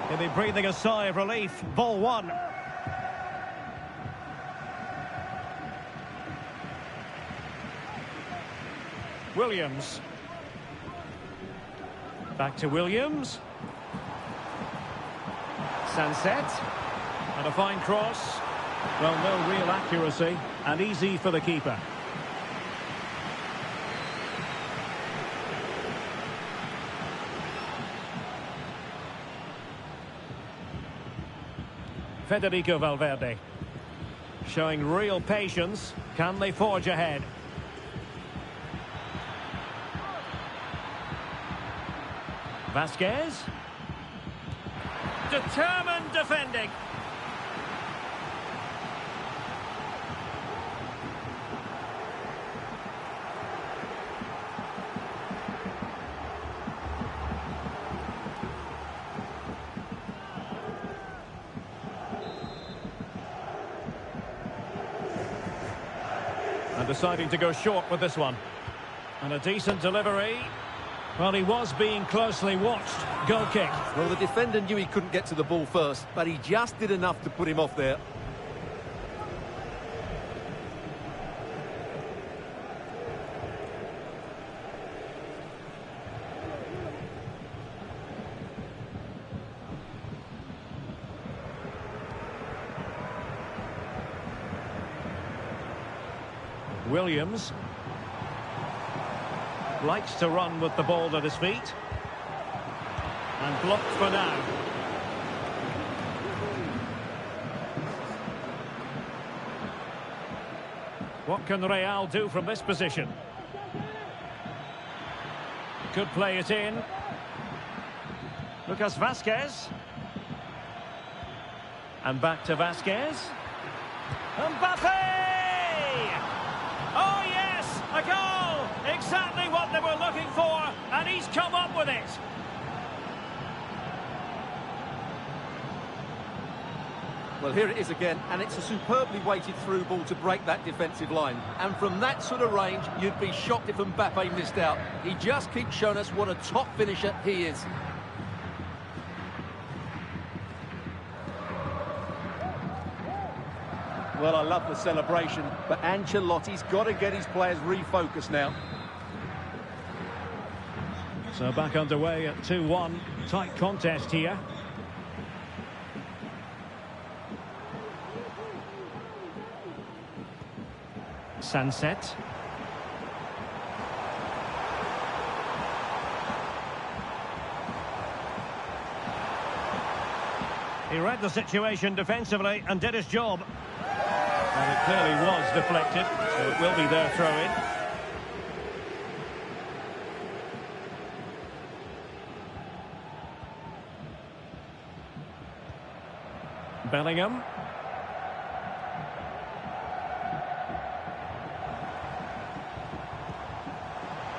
He'll be breathing a sigh of relief. Ball one. Williams. Back to Williams. Sunset. And a fine cross. Well, no real accuracy. And easy for the keeper. Federico Valverde. Showing real patience. Can they forge ahead? Vazquez. Determined defending. And deciding to go short with this one. And a decent delivery. Well, he was being closely watched. Goal kick. Well, the defender knew he couldn't get to the ball first, but he just did enough to put him off there. Williams. Likes to run with the ball at his feet. And blocked for now. What can Real do from this position? Could play it in. Lucas Vazquez. And back to Vazquez. Mbappe! Oh yes, a goal! Exactly what they were looking for, and he's come up with it. Well, here it is again, and it's a superbly weighted through ball to break that defensive line. And from that sort of range, you'd be shocked if Mbappe missed out. He just keeps showing us what a top finisher he is. Well, I love the celebration, but Ancelotti's got to get his players refocused now. So back underway at 2-1. Tight contest here. Sunset. He read the situation defensively and did his job. And it clearly was deflected, so it will be their throw-in. Bellingham.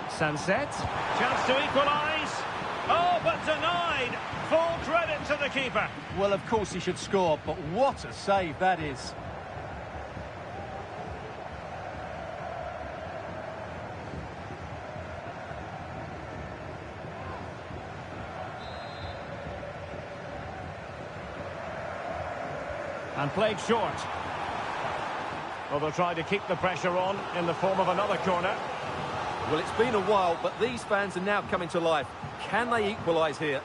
Sunset. Chance to equalise. Oh, but denied. Full credit to the keeper. Well, of course he should score, but what a save that is. And played short. Well, they'll try to keep the pressure on in the form of another corner. Well, it's been a while, but these fans are now coming to life. Can they equalise here?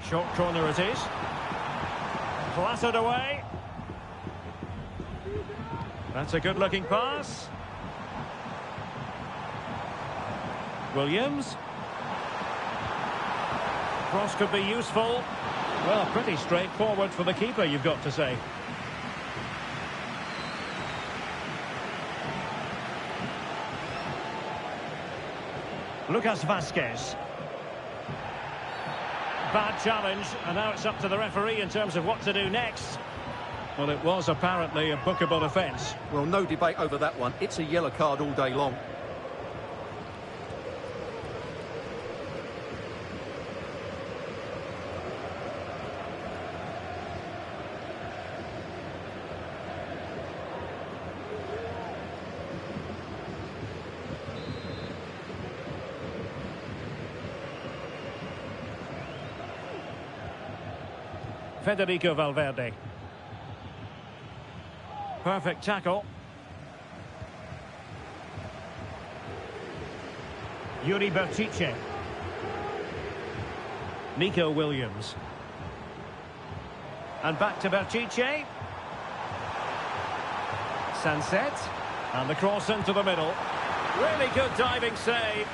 Short corner it is. Clattered away. That's a good-looking pass. Williams. Cross could be useful. Well, pretty straightforward for the keeper, you've got to say. Lucas Vazquez. Bad challenge, and now it's up to the referee in terms of what to do next. Well, it was apparently a bookable offence. Well, no debate over that one. It's a yellow card all day long. Federico Valverde. Perfect tackle. Yuri Berchiche. Nico Williams. And back to Berchiche. Sunset. And the cross into the middle. Really good diving save.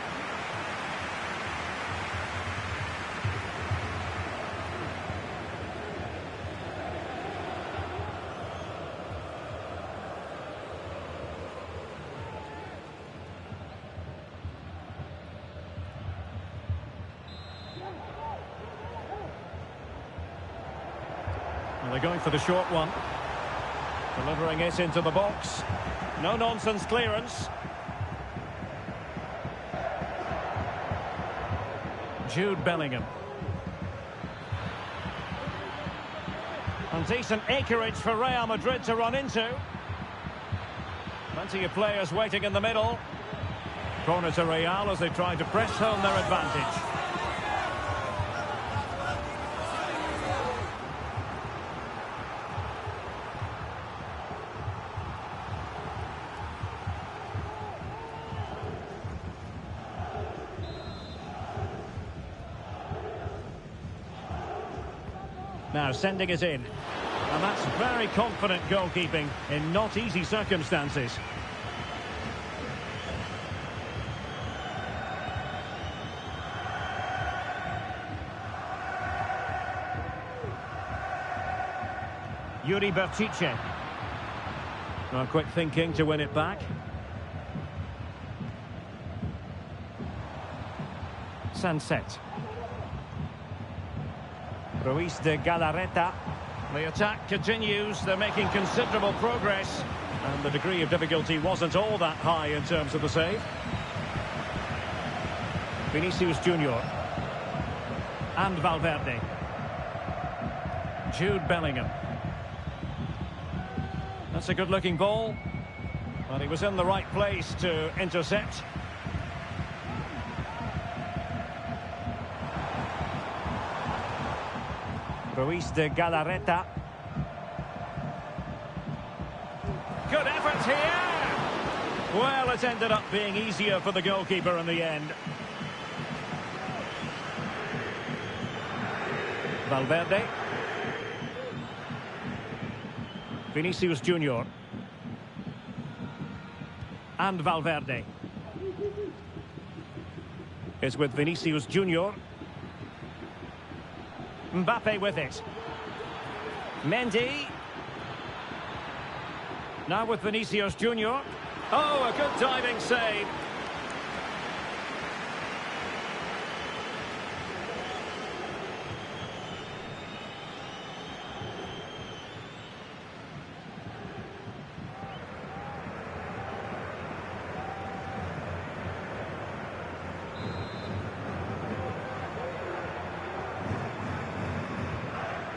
They're going for the short one. Delivering it into the box. No-nonsense clearance. Jude Bellingham. And decent acreage for Real Madrid to run into. Plenty of players waiting in the middle. Corner to Real as they try to press home their advantage. Now sending it in. And that's very confident goalkeeping in not easy circumstances. Yuri Berchiche. Well, quick thinking to win it back. Sunset. Ruiz de Galarreta. The attack continues. They're making considerable progress. And the degree of difficulty wasn't all that high in terms of the save. Vinicius Junior. And Valverde. Jude Bellingham. That's a good-looking ball. But he was in the right place to intercept. Ruiz de Galarreta. Good effort here. Well, it ended up being easier for the goalkeeper in the end. Valverde. Vinicius Junior. And Valverde. It's with Vinicius Junior. Mbappe with it. Mendy. Now with Vinicius Junior. Oh, a good diving save.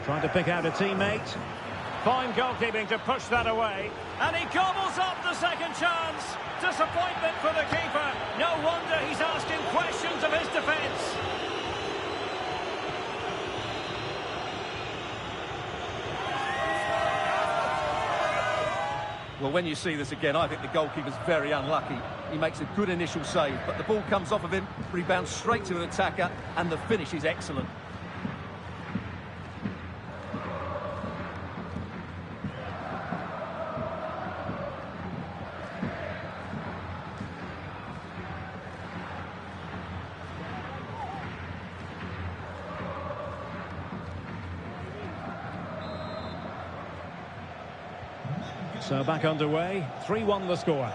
Trying to pick out a teammate. Fine goalkeeping to push that away. And he gobbles up the second chance. Disappointment for the keeper. No wonder he's asking questions of his defence. Well, when you see this again, I think the goalkeeper's very unlucky. He makes a good initial save, but the ball comes off of him, rebounds straight to an attacker, and the finish is excellent. So back underway, 3-1 the score.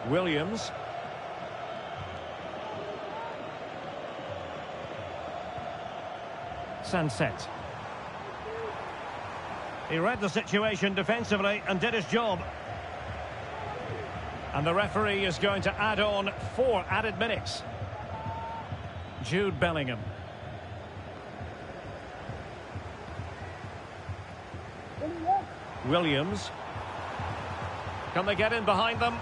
Williams. Sunset. He read the situation defensively and did his job. And the referee is going to add on 4 added minutes. Jude Bellingham. Williams. Can they get in behind them?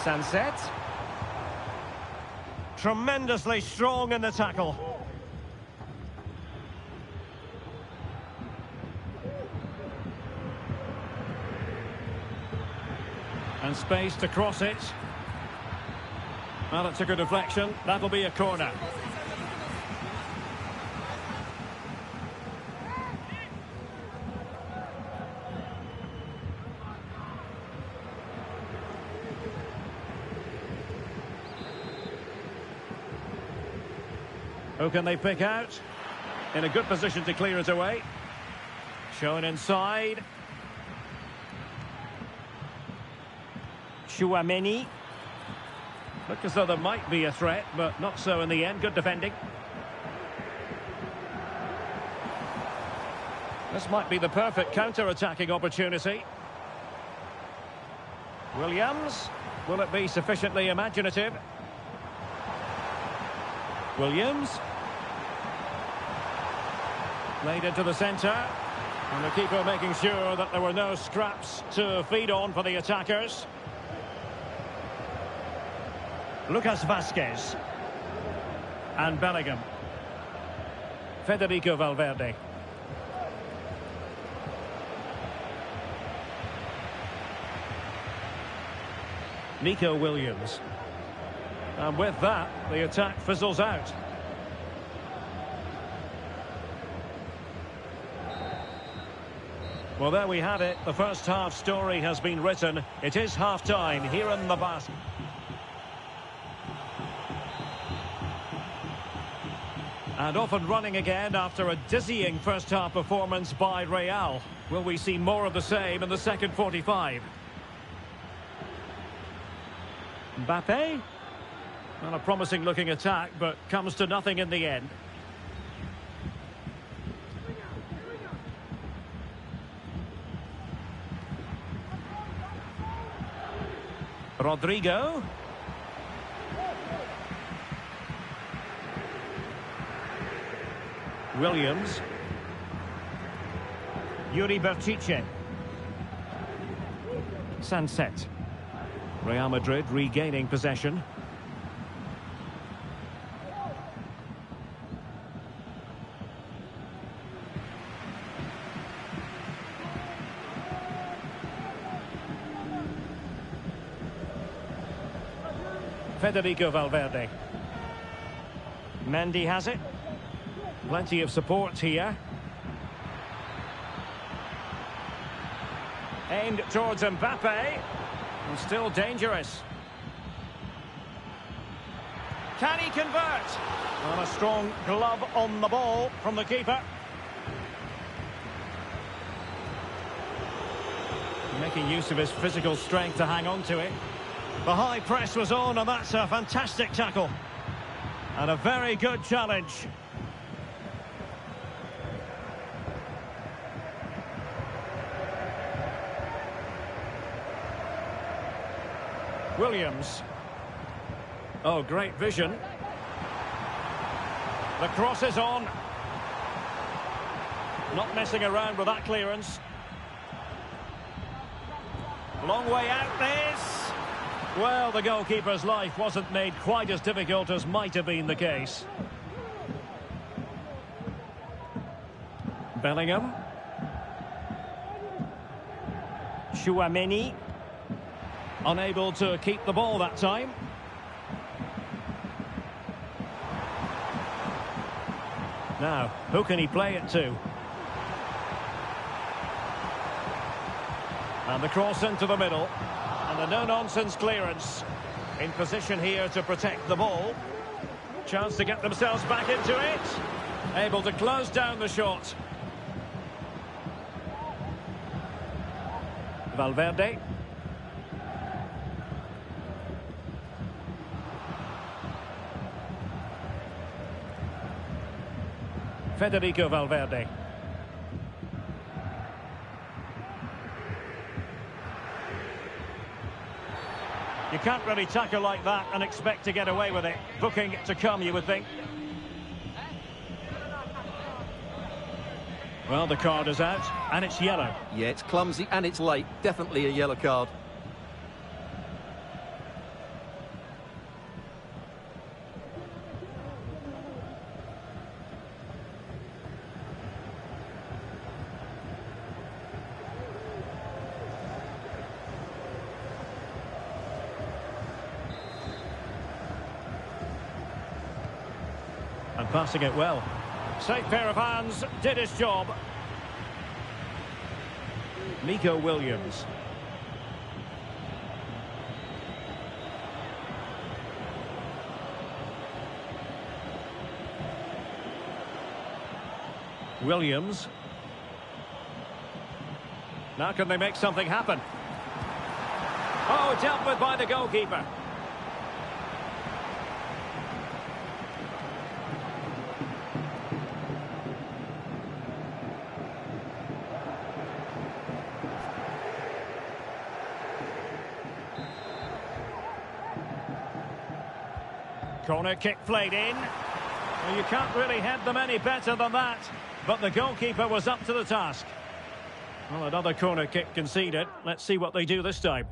Sunset. Tremendously strong in the tackle. And space to cross it. Well, it took a deflection. That'll be a corner. Who can they pick out? In a good position to clear it away. Shown inside. Chouameni. Look as though there might be a threat, but not so in the end. Good defending. This might be the perfect counter-attacking opportunity. Williams. Will it be sufficiently imaginative? Williams. Played into the centre. And the keeper making sure that there were no scraps to feed on for the attackers. Lucas Vazquez. And Bellingham. Federico Valverde. Nico Williams. And with that, the attack fizzles out. Well, there we have it. The first half story has been written. It is half-time here in the basket. And off and running again after a dizzying first-half performance by Real. Will we see more of the same in the second 45? Mbappe? Well, a promising-looking attack, but comes to nothing in the end. Rodrigo. Williams. Yuri Berchiche. Sunset. Real Madrid regaining possession. Federico Valverde. Mendy has it. Plenty of support here. Aimed towards Mbappe. And still dangerous. Can he convert? Well, a strong glove on the ball from the keeper. Making use of his physical strength to hang on to it. The high press was on, and that's a fantastic tackle. And a very good challenge. Williams. Oh, great vision. The cross is on. Not messing around with that clearance. Long way out this. Well, the goalkeeper's life wasn't made quite as difficult as might have been the case. Bellingham. Tchouaméni. Unable to keep the ball that time. Now, who can he play it to? And the cross into the middle. And a no-nonsense clearance. In position here to protect the ball. Chance to get themselves back into it. Able to close down the shot. Valverde. Federico Valverde. You can't really tackle like that and expect to get away with it. Booking to come, you would think. Well, the card is out, and it's yellow. Yeah, it's clumsy and it's late. Definitely a yellow card. And passing it well. Safe pair of hands, did his job. Nico Williams. Williams. Now can they make something happen? Oh, dealt with by the goalkeeper. Corner kick played in. Well, you can't really head them any better than that. But the goalkeeper was up to the task. Well, another corner kick conceded. Let's see what they do this time.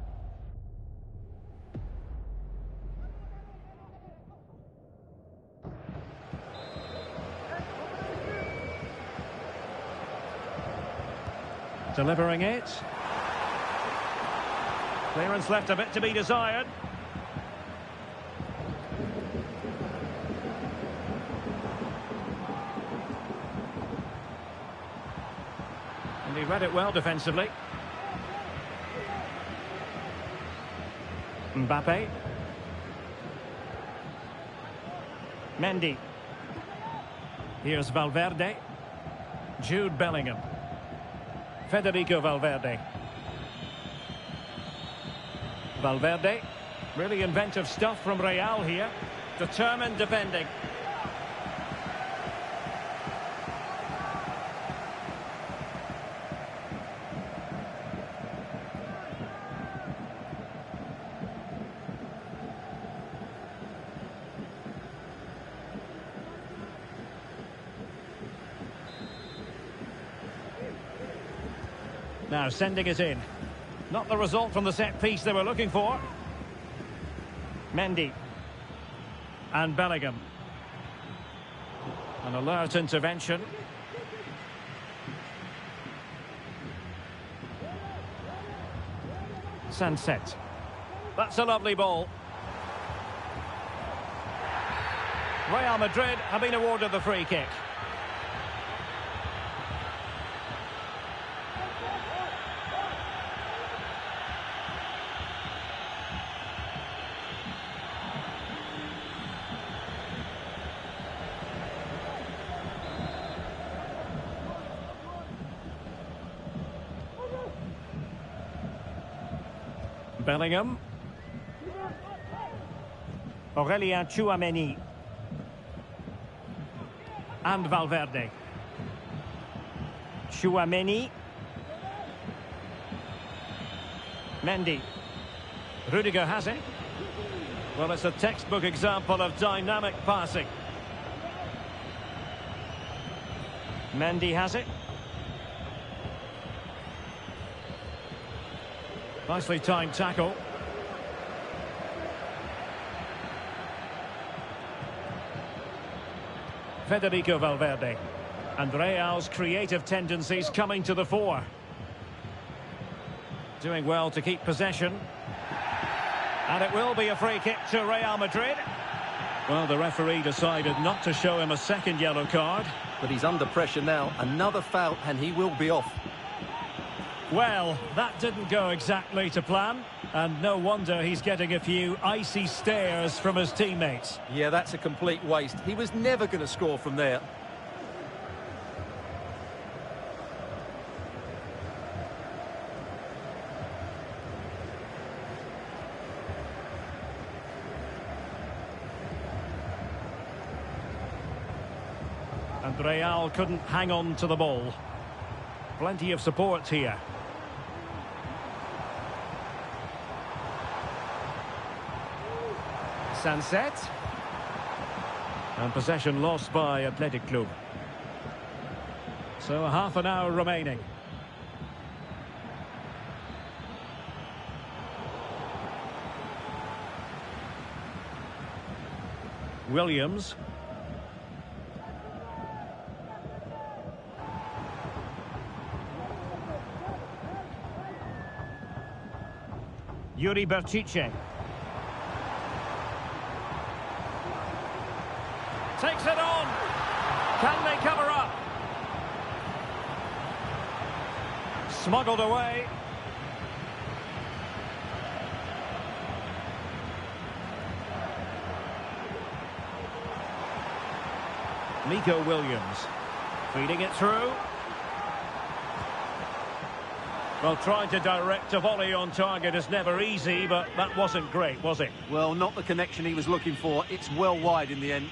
Delivering it. Clearance left a bit to be desired. And he read it well defensively. Mbappe. Mendy. Here's Valverde. Jude Bellingham. Federico Valverde. Valverde. Really inventive stuff from Real here. Determined defending. Now sending it in. Not the result from the set piece they were looking for. Mendy. And Bellingham. An alert intervention. Sunset. That's a lovely ball. Real Madrid have been awarded the free kick. Bellingham. Aurelien Tchouameni. And Valverde. Tchouameni. Mendy. Rudiger has it. Well, it's a textbook example of dynamic passing. Mendy has it. Nicely timed tackle. Federico Valverde. And Real's creative tendencies coming to the fore. Doing well to keep possession. And it will be a free kick to Real Madrid. Well, the referee decided not to show him a second yellow card. But he's under pressure now. Another foul and he will be off. Well, that didn't go exactly to plan, and no wonder he's getting a few icy stares from his teammates. Yeah, that's a complete waste. He was never going to score from there. And Real couldn't hang on to the ball. Plenty of support here. Sunset. And possession lost by Athletic Club. So a half an hour remaining. Williams. Yuri Berchiche. Takes it on. Can they cover up? Smuggled away. Nico Williams. Feeding it through. Well, trying to direct a volley on target is never easy, but that wasn't great, was it? Well, not the connection he was looking for. It's well wide in the end.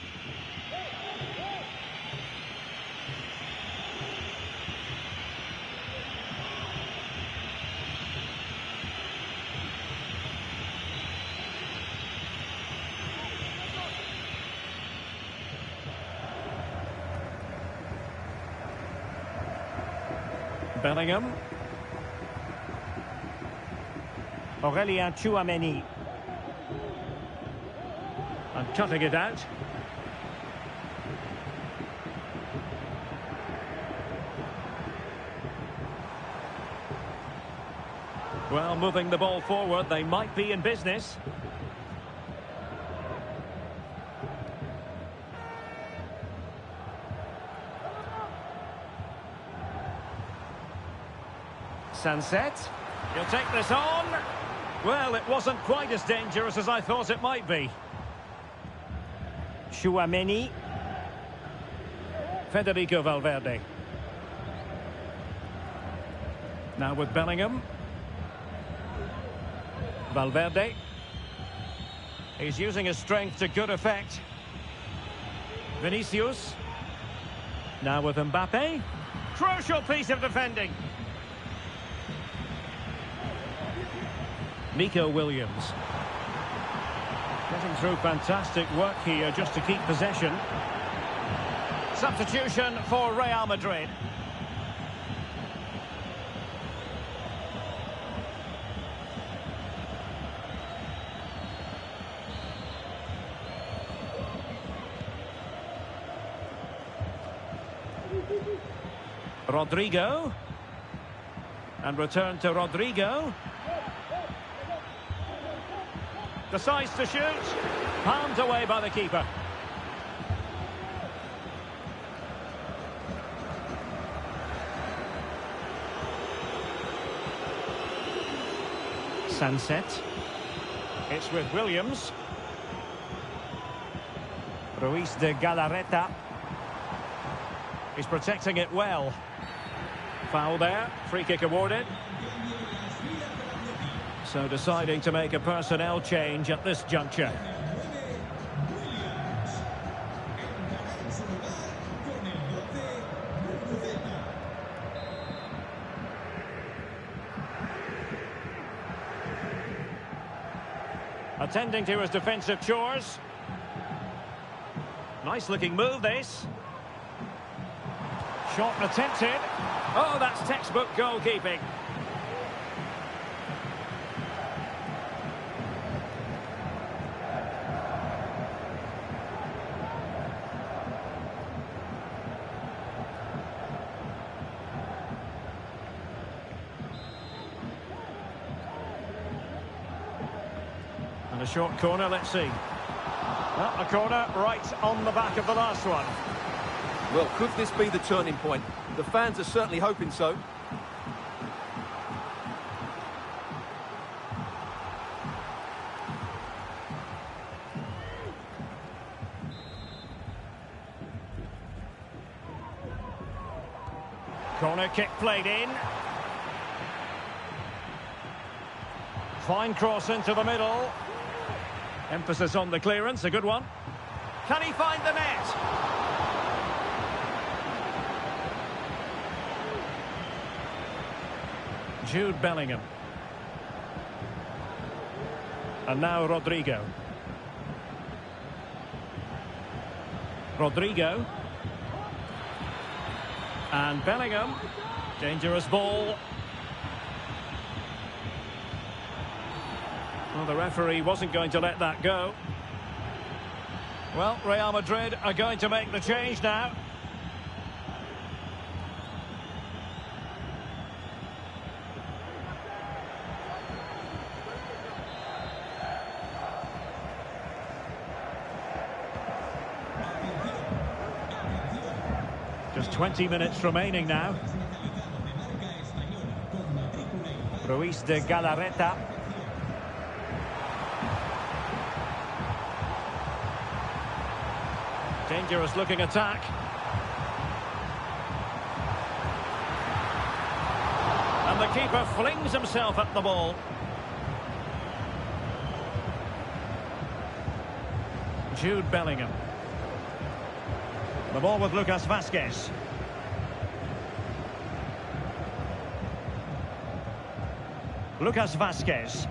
Bellingham. Aurelien Tchouameni. And cutting it out. Well, moving the ball forward, they might be in business. Sunset. He'll take this on. Well, it wasn't quite as dangerous as I thought it might be. Tchouameni. Federico Valverde. Now with Bellingham. Valverde. He's using his strength to good effect. Vinicius. Now with Mbappe. Crucial piece of defending. Nico Williams. Getting through fantastic work here just to keep possession. Substitution for Real Madrid. Rodrigo. And return to Rodrigo. Decides to shoot. Palmed away by the keeper. Sunset. It's with Williams. Ruiz de Galarreta. He's protecting it well. Foul there. Free kick awarded. So deciding to make a personnel change at this juncture. Attending to his defensive chores. Nice looking move, this. Shot attempted. Oh, that's textbook goalkeeping. And a short corner, let's see. Well, a corner right on the back of the last one. Well, could this be the turning point? The fans are certainly hoping so. Corner kick played in. Fine cross into the middle. Emphasis on the clearance, a good one. Can he find the net? Jude Bellingham. And now Rodrigo. Rodrigo. And Bellingham. Dangerous ball. Well, the referee wasn't going to let that go. Well, Real Madrid are going to make the change now. Just 20 minutes remaining now. Ruiz de Galarreta. Dangerous looking attack. And the keeper flings himself at the ball. Jude Bellingham. The ball with Lucas Vazquez. Lucas Vazquez.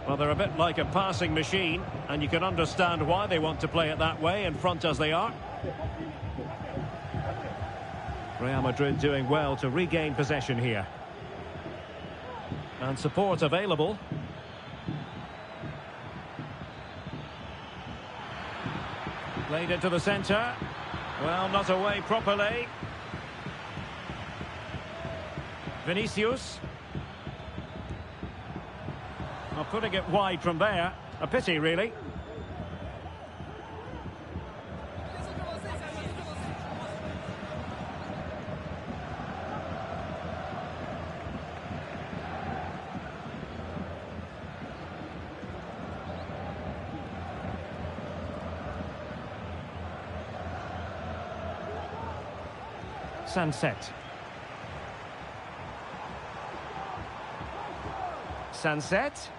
Well, they're a bit like a passing machine, and you can understand why they want to play it that way, in front as they are. Real Madrid doing well to regain possession here. And support available. Played into the centre. Well, not away properly. Vinicius. Well, putting it wide from there. A pity, really. Sunset. Sunset.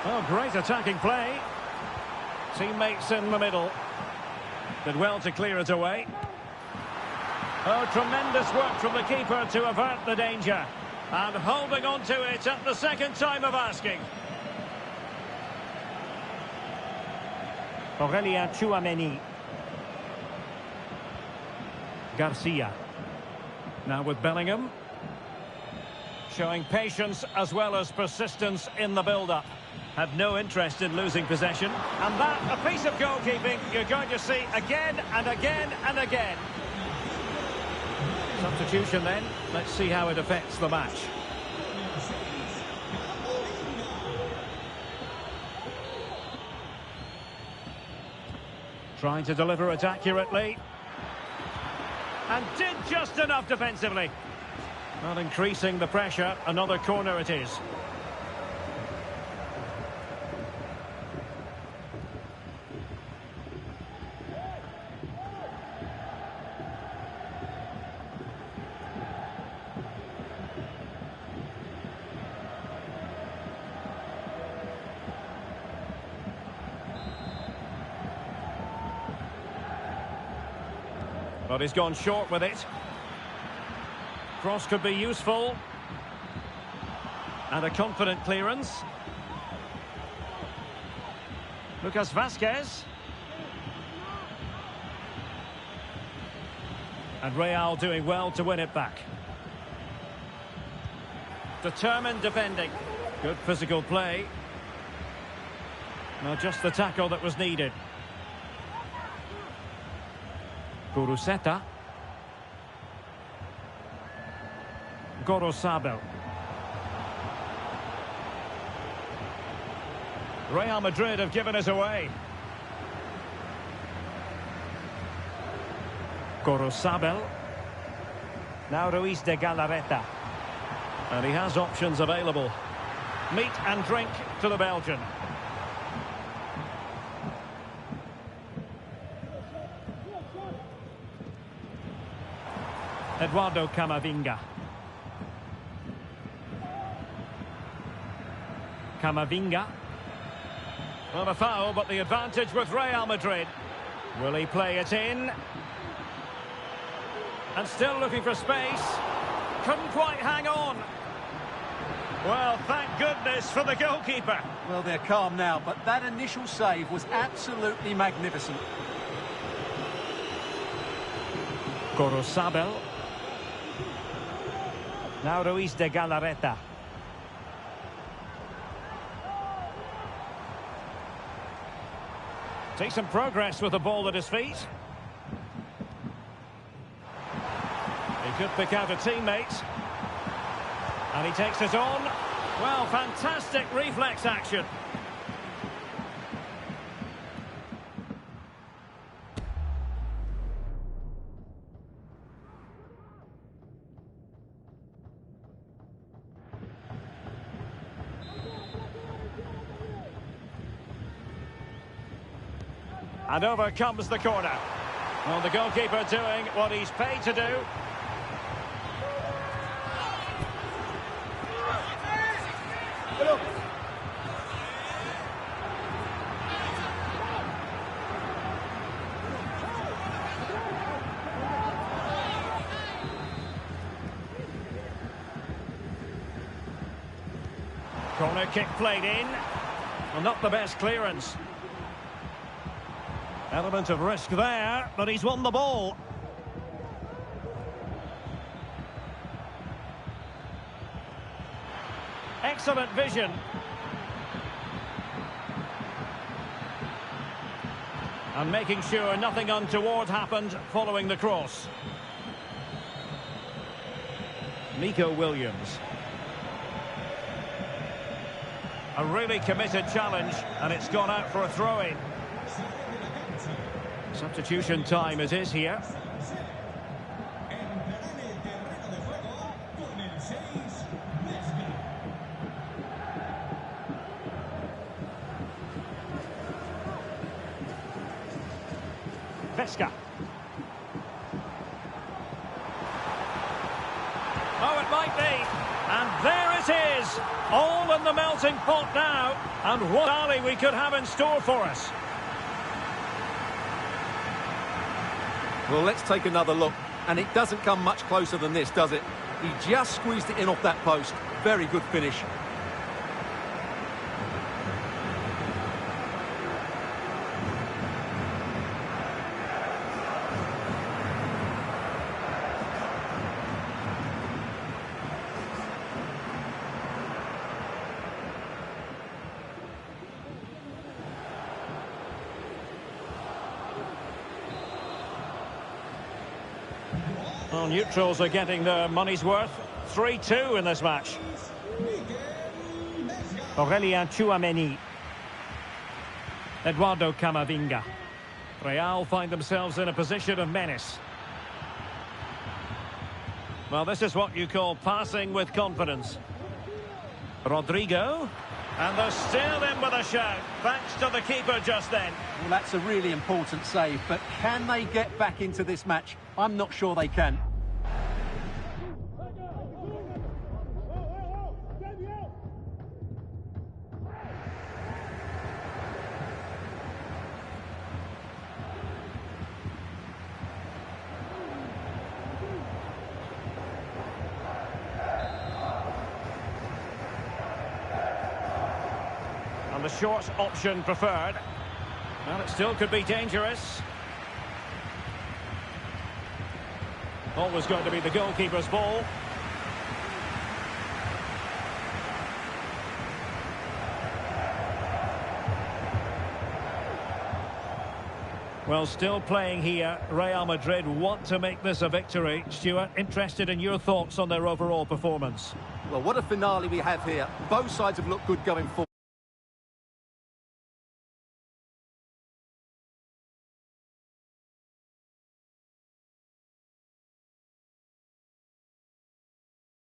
Oh, great attacking play. Teammates in the middle. Did well to clear it away. Oh, tremendous work from the keeper to avert the danger. And holding on to it at the second time of asking. Aurelien Tchouameni. Garcia. Now with Bellingham. Showing patience as well as persistence in the build-up. Had no interest in losing possession. And that, a piece of goalkeeping you're going to see again and again and again. Substitution then. Let's see how it affects the match. Trying to deliver it accurately. And did just enough defensively. Not increasing the pressure. Another corner it is. But he's gone short with it. Cross could be useful. And a confident clearance. Lucas Vazquez. And Real doing well to win it back. Determined defending. Good physical play. Now just the tackle that was needed. Kuruseta. Gorosabel. Real Madrid have given us away. Gorosabel. Now Ruiz de Galarreta. And he has options available. Meat and drink to the Belgian. Eduardo Camavinga. Camavinga. Well, a foul, but the advantage with Real Madrid. Will he play it in? And still looking for space. Couldn't quite hang on. Well, thank goodness for the goalkeeper. Well, they're calm now, but that initial save was absolutely magnificent. Gorosabel. Now Ruiz de Galarreta. Takes some progress with the ball at his feet. He could pick out a teammate. And he takes it on. Well, fantastic reflex action. And over comes the corner. Well, the goalkeeper doing what he's paid to do. Corner kick played in. Well, not the best clearance. Element of risk there, but he's won the ball. Excellent vision. And making sure nothing untoward happened following the cross. Nico Williams. A really committed challenge, and it's gone out for a throw-in. Substitution time it is here. Vesca. Oh, it might be. And there it is. All in the melting pot now. And what rally we could have in store for us. Well, let's take another look. And it doesn't come much closer than this, does it? He just squeezed it in off that post. Very good finish. Well, neutrals are getting their money's worth. 3-2 in this match. Aurelien Tchouameni. Eduardo Camavinga. Real find themselves in a position of menace. Well, this is what you call passing with confidence. Rodrigo. And they're still in with a shout, thanks to the keeper just then. Well, that's a really important save, but can they get back into this match? I'm not sure they can. And the short option preferred. Well, it still could be dangerous. Always going to be the goalkeeper's ball. Well, still playing here. Real Madrid want to make this a victory. Stuart, interested in your thoughts on their overall performance. Well, what a finale we have here. Both sides have looked good going forward.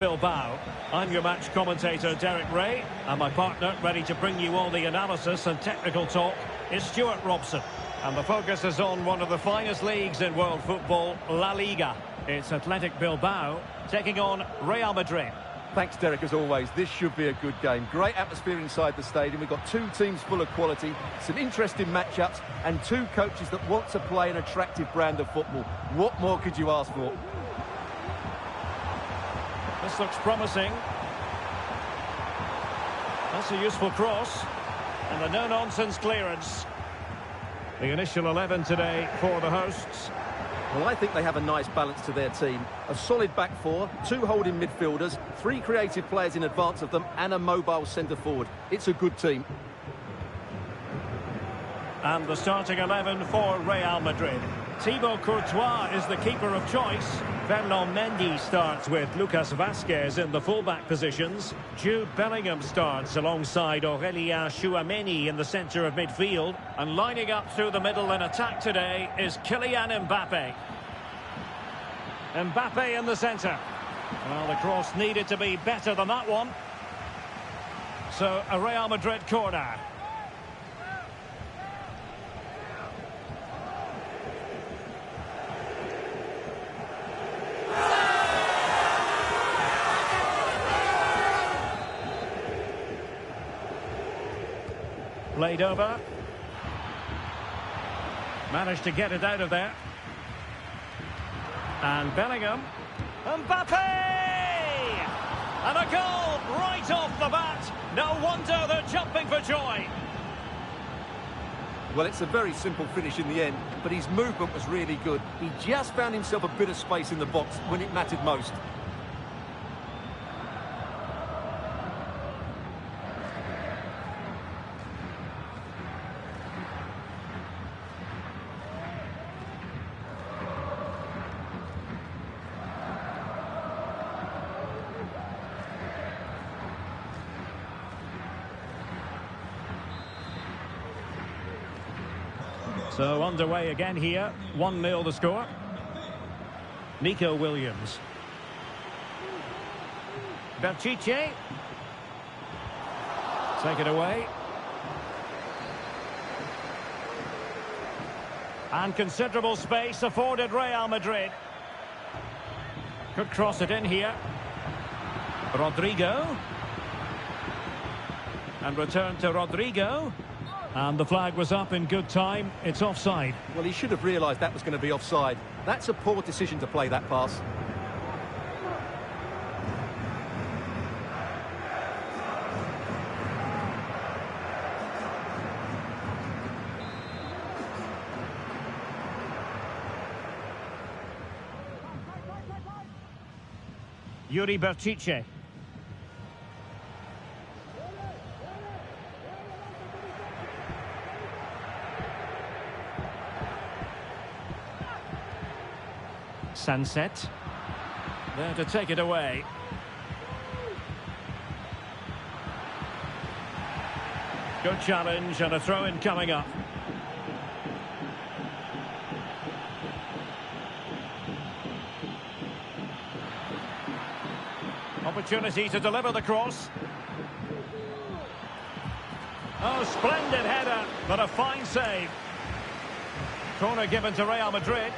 Bilbao. I'm your match commentator, Derek Ray, and my partner, ready to bring you all the analysis and technical talk, is Stuart Robson. And the focus is on one of the finest leagues in world football, La Liga. It's Athletic Bilbao taking on Real Madrid. Thanks, Derek, as always. This should be a good game. Great atmosphere inside the stadium. We've got two teams full of quality, some interesting matchups, and two coaches that want to play an attractive brand of football. What more could you ask for? This looks promising. That's a useful cross. And a no-nonsense clearance. The initial 11 today for the hosts. Well, I think they have a nice balance to their team. A solid back four, two holding midfielders, three creative players in advance of them, and a mobile centre-forward. It's a good team. And the starting 11 for Real Madrid. Thibaut Courtois is the keeper of choice. Ferland Mendy starts with Lucas Vazquez in the fullback positions. Jude Bellingham starts alongside Aurélien Tchouameni in the centre of midfield. And lining up through the middle in attack today is Kylian Mbappe. Mbappe in the centre. Well, the cross needed to be better than that one. So, a Real Madrid corner. Played over. Managed to get it out of there. And Bellingham. Mbappe! And a goal right off the bat. No wonder they're jumping for joy. Well, it's a very simple finish in the end, but his movement was really good. He just found himself a bit of space in the box when it mattered most. So underway again here. 1-0 the score. Nico Williams. Berchiche. Take it away. And considerable space afforded Real Madrid. Could cross it in here. Rodrigo. And return to Rodrigo. And the flag was up in good time. It's offside. Well, he should have realised that was going to be offside. That's a poor decision to play that pass. Yuri Berchiche. Sunset. There to take it away. Good challenge and a throw-in coming up. opportunity to deliver the cross. Oh, splendid header, but a fine save. Corner given to Real Madrid.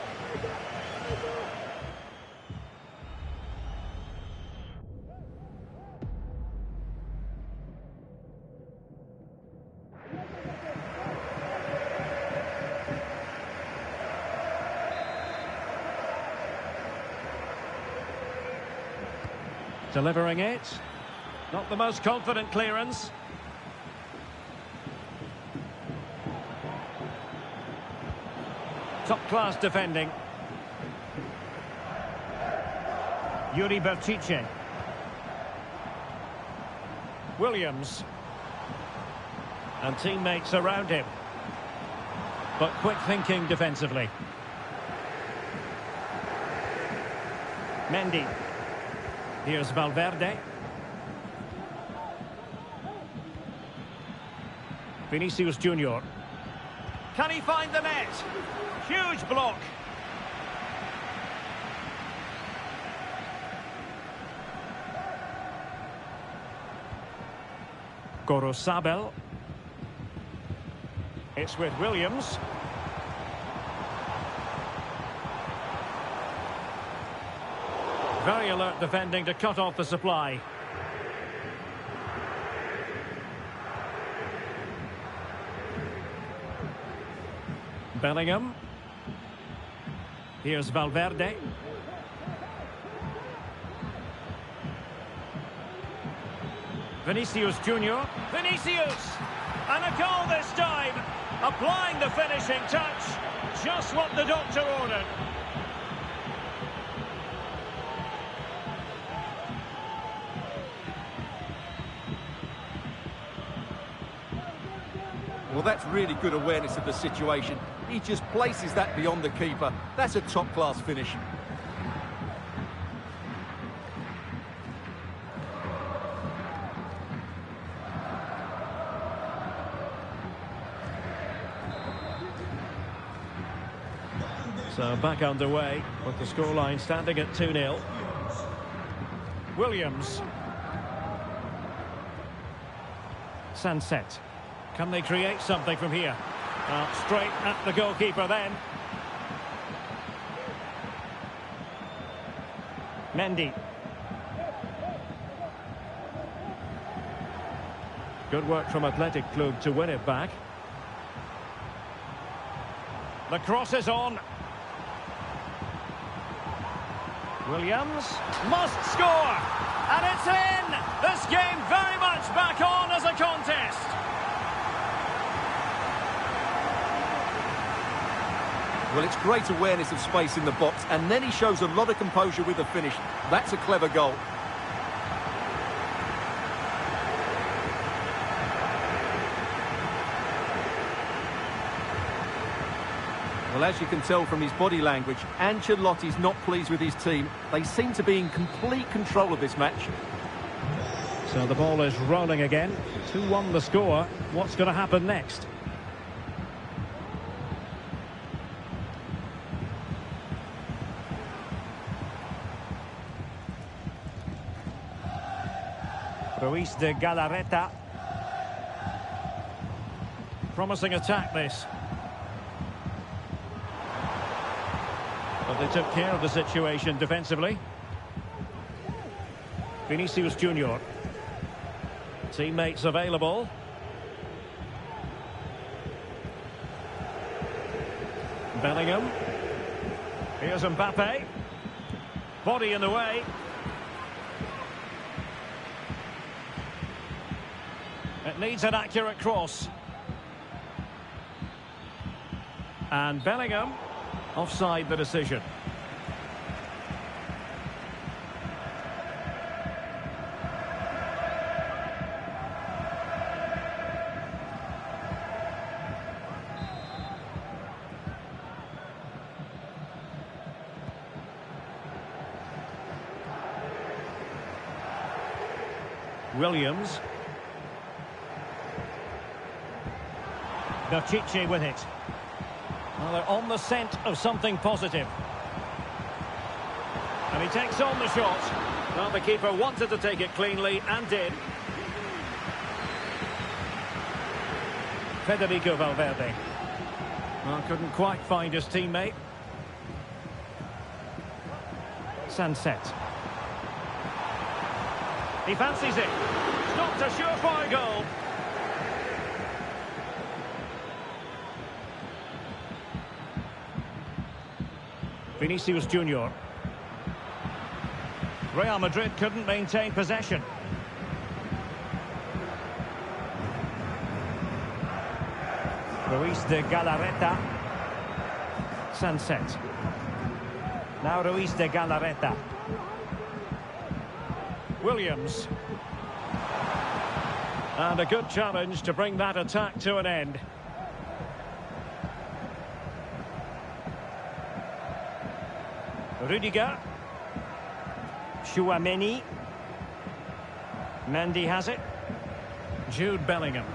Delivering it. Not the most confident clearance. Top-class defending. Yuri Berchiche. Williams. And teammates around him. But quick thinking defensively. Mendy. Here's Valverde. Vinicius Junior. Can he find the net? Huge block. Gorosabel. It's with Williams. Very alert defending to cut off the supply. Bellingham. Here's Valverde. Vinicius Junior. Vinicius! And a goal this time! Applying the finishing touch. Just what the doctor ordered. Well, that's really good awareness of the situation. He just places that beyond the keeper. That's a top-class finish. So back underway with the scoreline standing at 2-0. Williams. Sunset. Can they create something from here? Straight at the goalkeeper then. Mendy. Good work from Athletic Club to win it back. The cross is on. Williams must score. And it's in! This game very much back on as a contest. Well, it's great awareness of space in the box, and then he shows a lot of composure with the finish. That's a clever goal. Well, as you can tell from his body language, Ancelotti's not pleased with his team. They seem to be in complete control of this match. So the ball is rolling again. 2-1 the score. What's going to happen next? Ruiz de Galarreta. Promising attack this. But they took care of the situation defensively. Vinicius Junior. Teammates available. Bellingham. Here's Mbappe. Body in the way. It needs an accurate cross. And Bellingham, offside the decision. Williams. Berchiche with it. Well, they're on the scent of something positive. And he takes on the shot. Well, the keeper wanted to take it cleanly and did. Federico Valverde. Well, couldn't quite find his teammate. Sunset. He fancies it. Stopped a surefire goal. Vinicius Junior. Real Madrid couldn't maintain possession. Ruiz de Galarreta. Sunset. Now Ruiz de Galarreta. Williams. And a good challenge to bring that attack to an end. Rudiger. Chouameni. Mendy has it. Jude Bellingham.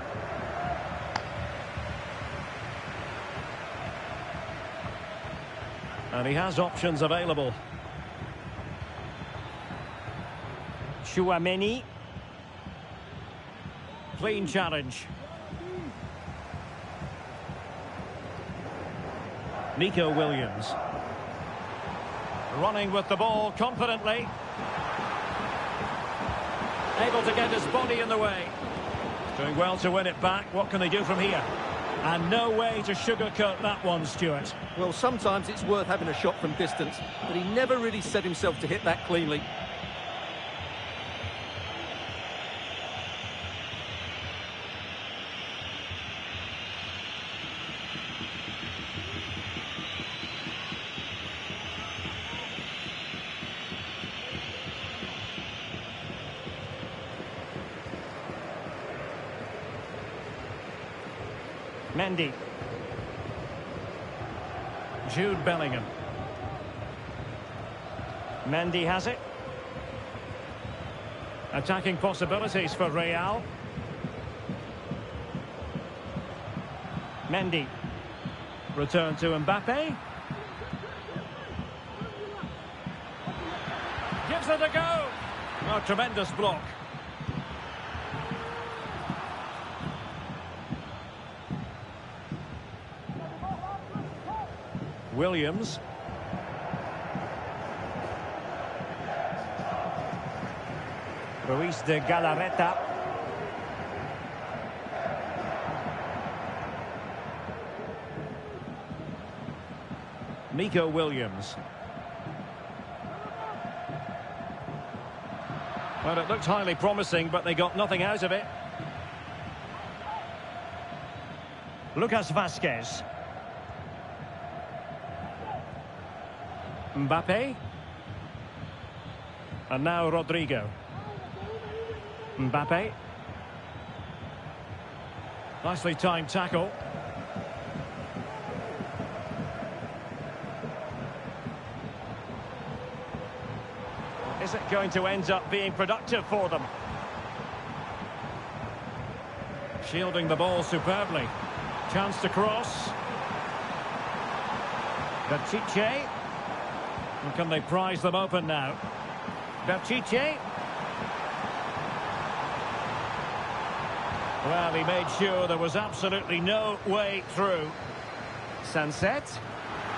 And he has options available. Chouameni. Clean challenge. Nico Williams. Running with the ball confidently. Able to get his body in the way. Doing well to win it back. What can they do from here? And no way to sugarcoat that one, Stuart. Well, sometimes it's worth having a shot from distance, but he never really set himself to hit that cleanly. Mendy. Jude Bellingham. Mendy has it. Attacking possibilities for Real. Mendy. Return to Mbappe. Gives it a go. Oh, tremendous block. Williams. Ruiz de Galarreta. Nico Williams. Well, it looked highly promising, but they got nothing out of it. Lucas Vazquez. Mbappe. And now Rodrigo. Mbappe. Nicely timed tackle. Is it going to end up being productive for them? Shielding the ball superbly. Chance to cross. Berchiche. And can they prize them open now? Berchiche. Well, he made sure there was absolutely no way through. Sunset.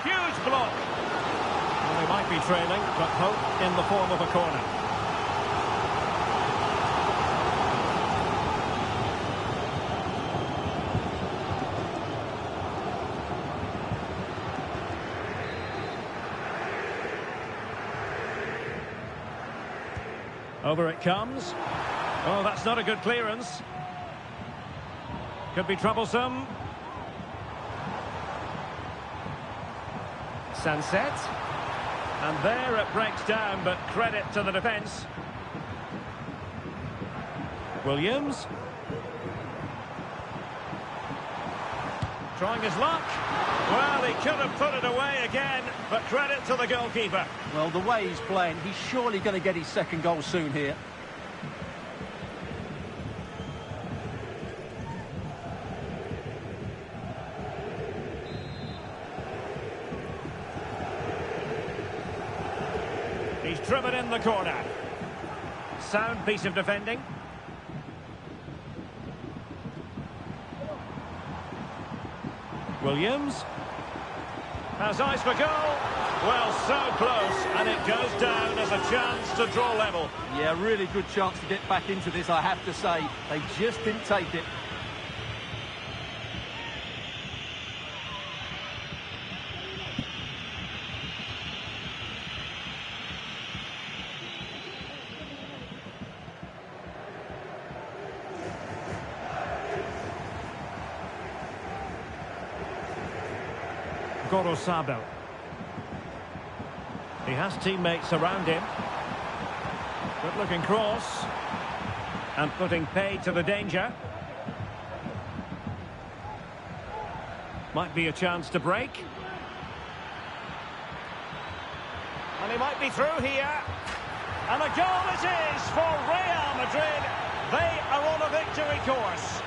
Huge block. Well, they might be trailing, but hope in the form of a corner. Over it comes. Oh, that's not a good clearance. Could be troublesome. Sunset. And there it breaks down, but credit to the defence. Williams. Trying his luck. Well, he could have put it away again, but credit to the goalkeeper. Well, the way he's playing, he's surely going to get his second goal soon here. He's driven in the corner. sound piece of defending. Williams has eyes for goal. Well, so close, and it goes down as a chance to draw level. Yeah, really good chance to get back into this, I have to say. They just didn't take it. Gorosabel. He has teammates around him. Good looking cross. And putting paid to the danger. Might be a chance to break. And he might be through here. And a goal it is for Real Madrid. They are on a victory course.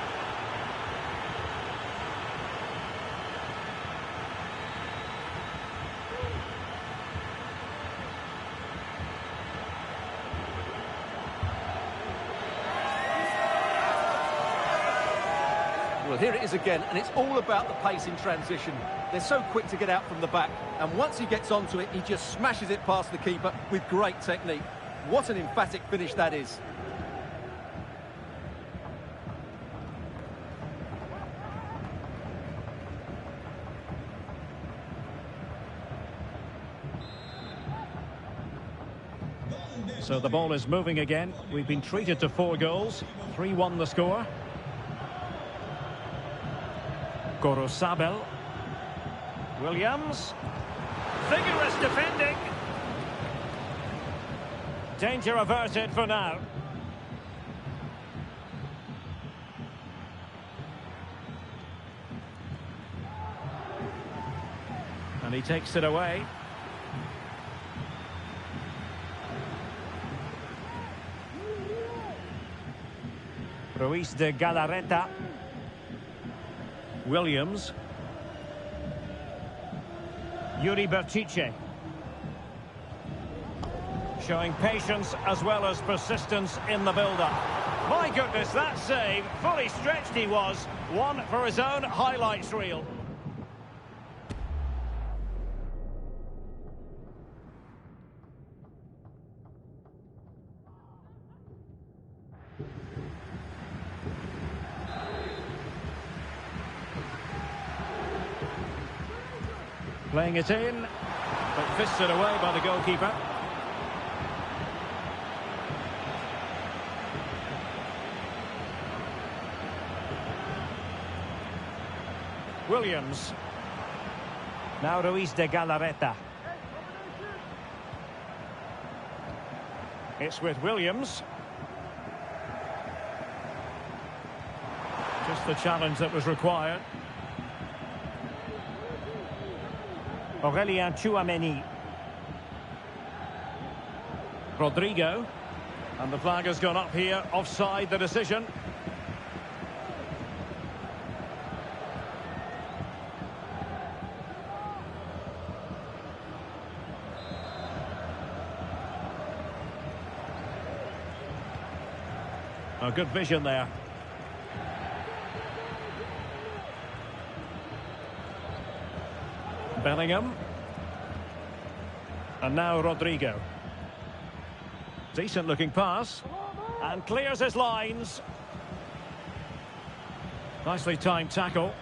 Well, here it is again, and it's all about the pace in transition. They're so quick to get out from the back, and once he gets onto it, he just smashes it past the keeper with great technique. What an emphatic finish that is. So the ball is moving again. We've been treated to 4 goals. 3-1 the score. Gorosabel. Williams. Vigorous defending. Danger averted for now. And he takes it away. Ruiz de Galarreta. Williams. Yuri Berchiche. Showing patience as well as persistence in the build-up. My goodness, that save. Fully stretched he was. One for his own highlights reel. Playing it in, but fisted away by the goalkeeper. Williams. Now Ruiz de Galarreta. It's with Williams. Just the challenge that was required. Aurelien Tchouameni. Rodrigo. And the flag has gone up here, offside the decision. A good vision there. Bellingham. And now Rodrigo. Decent looking pass. And clears his lines. Nicely timed tackle.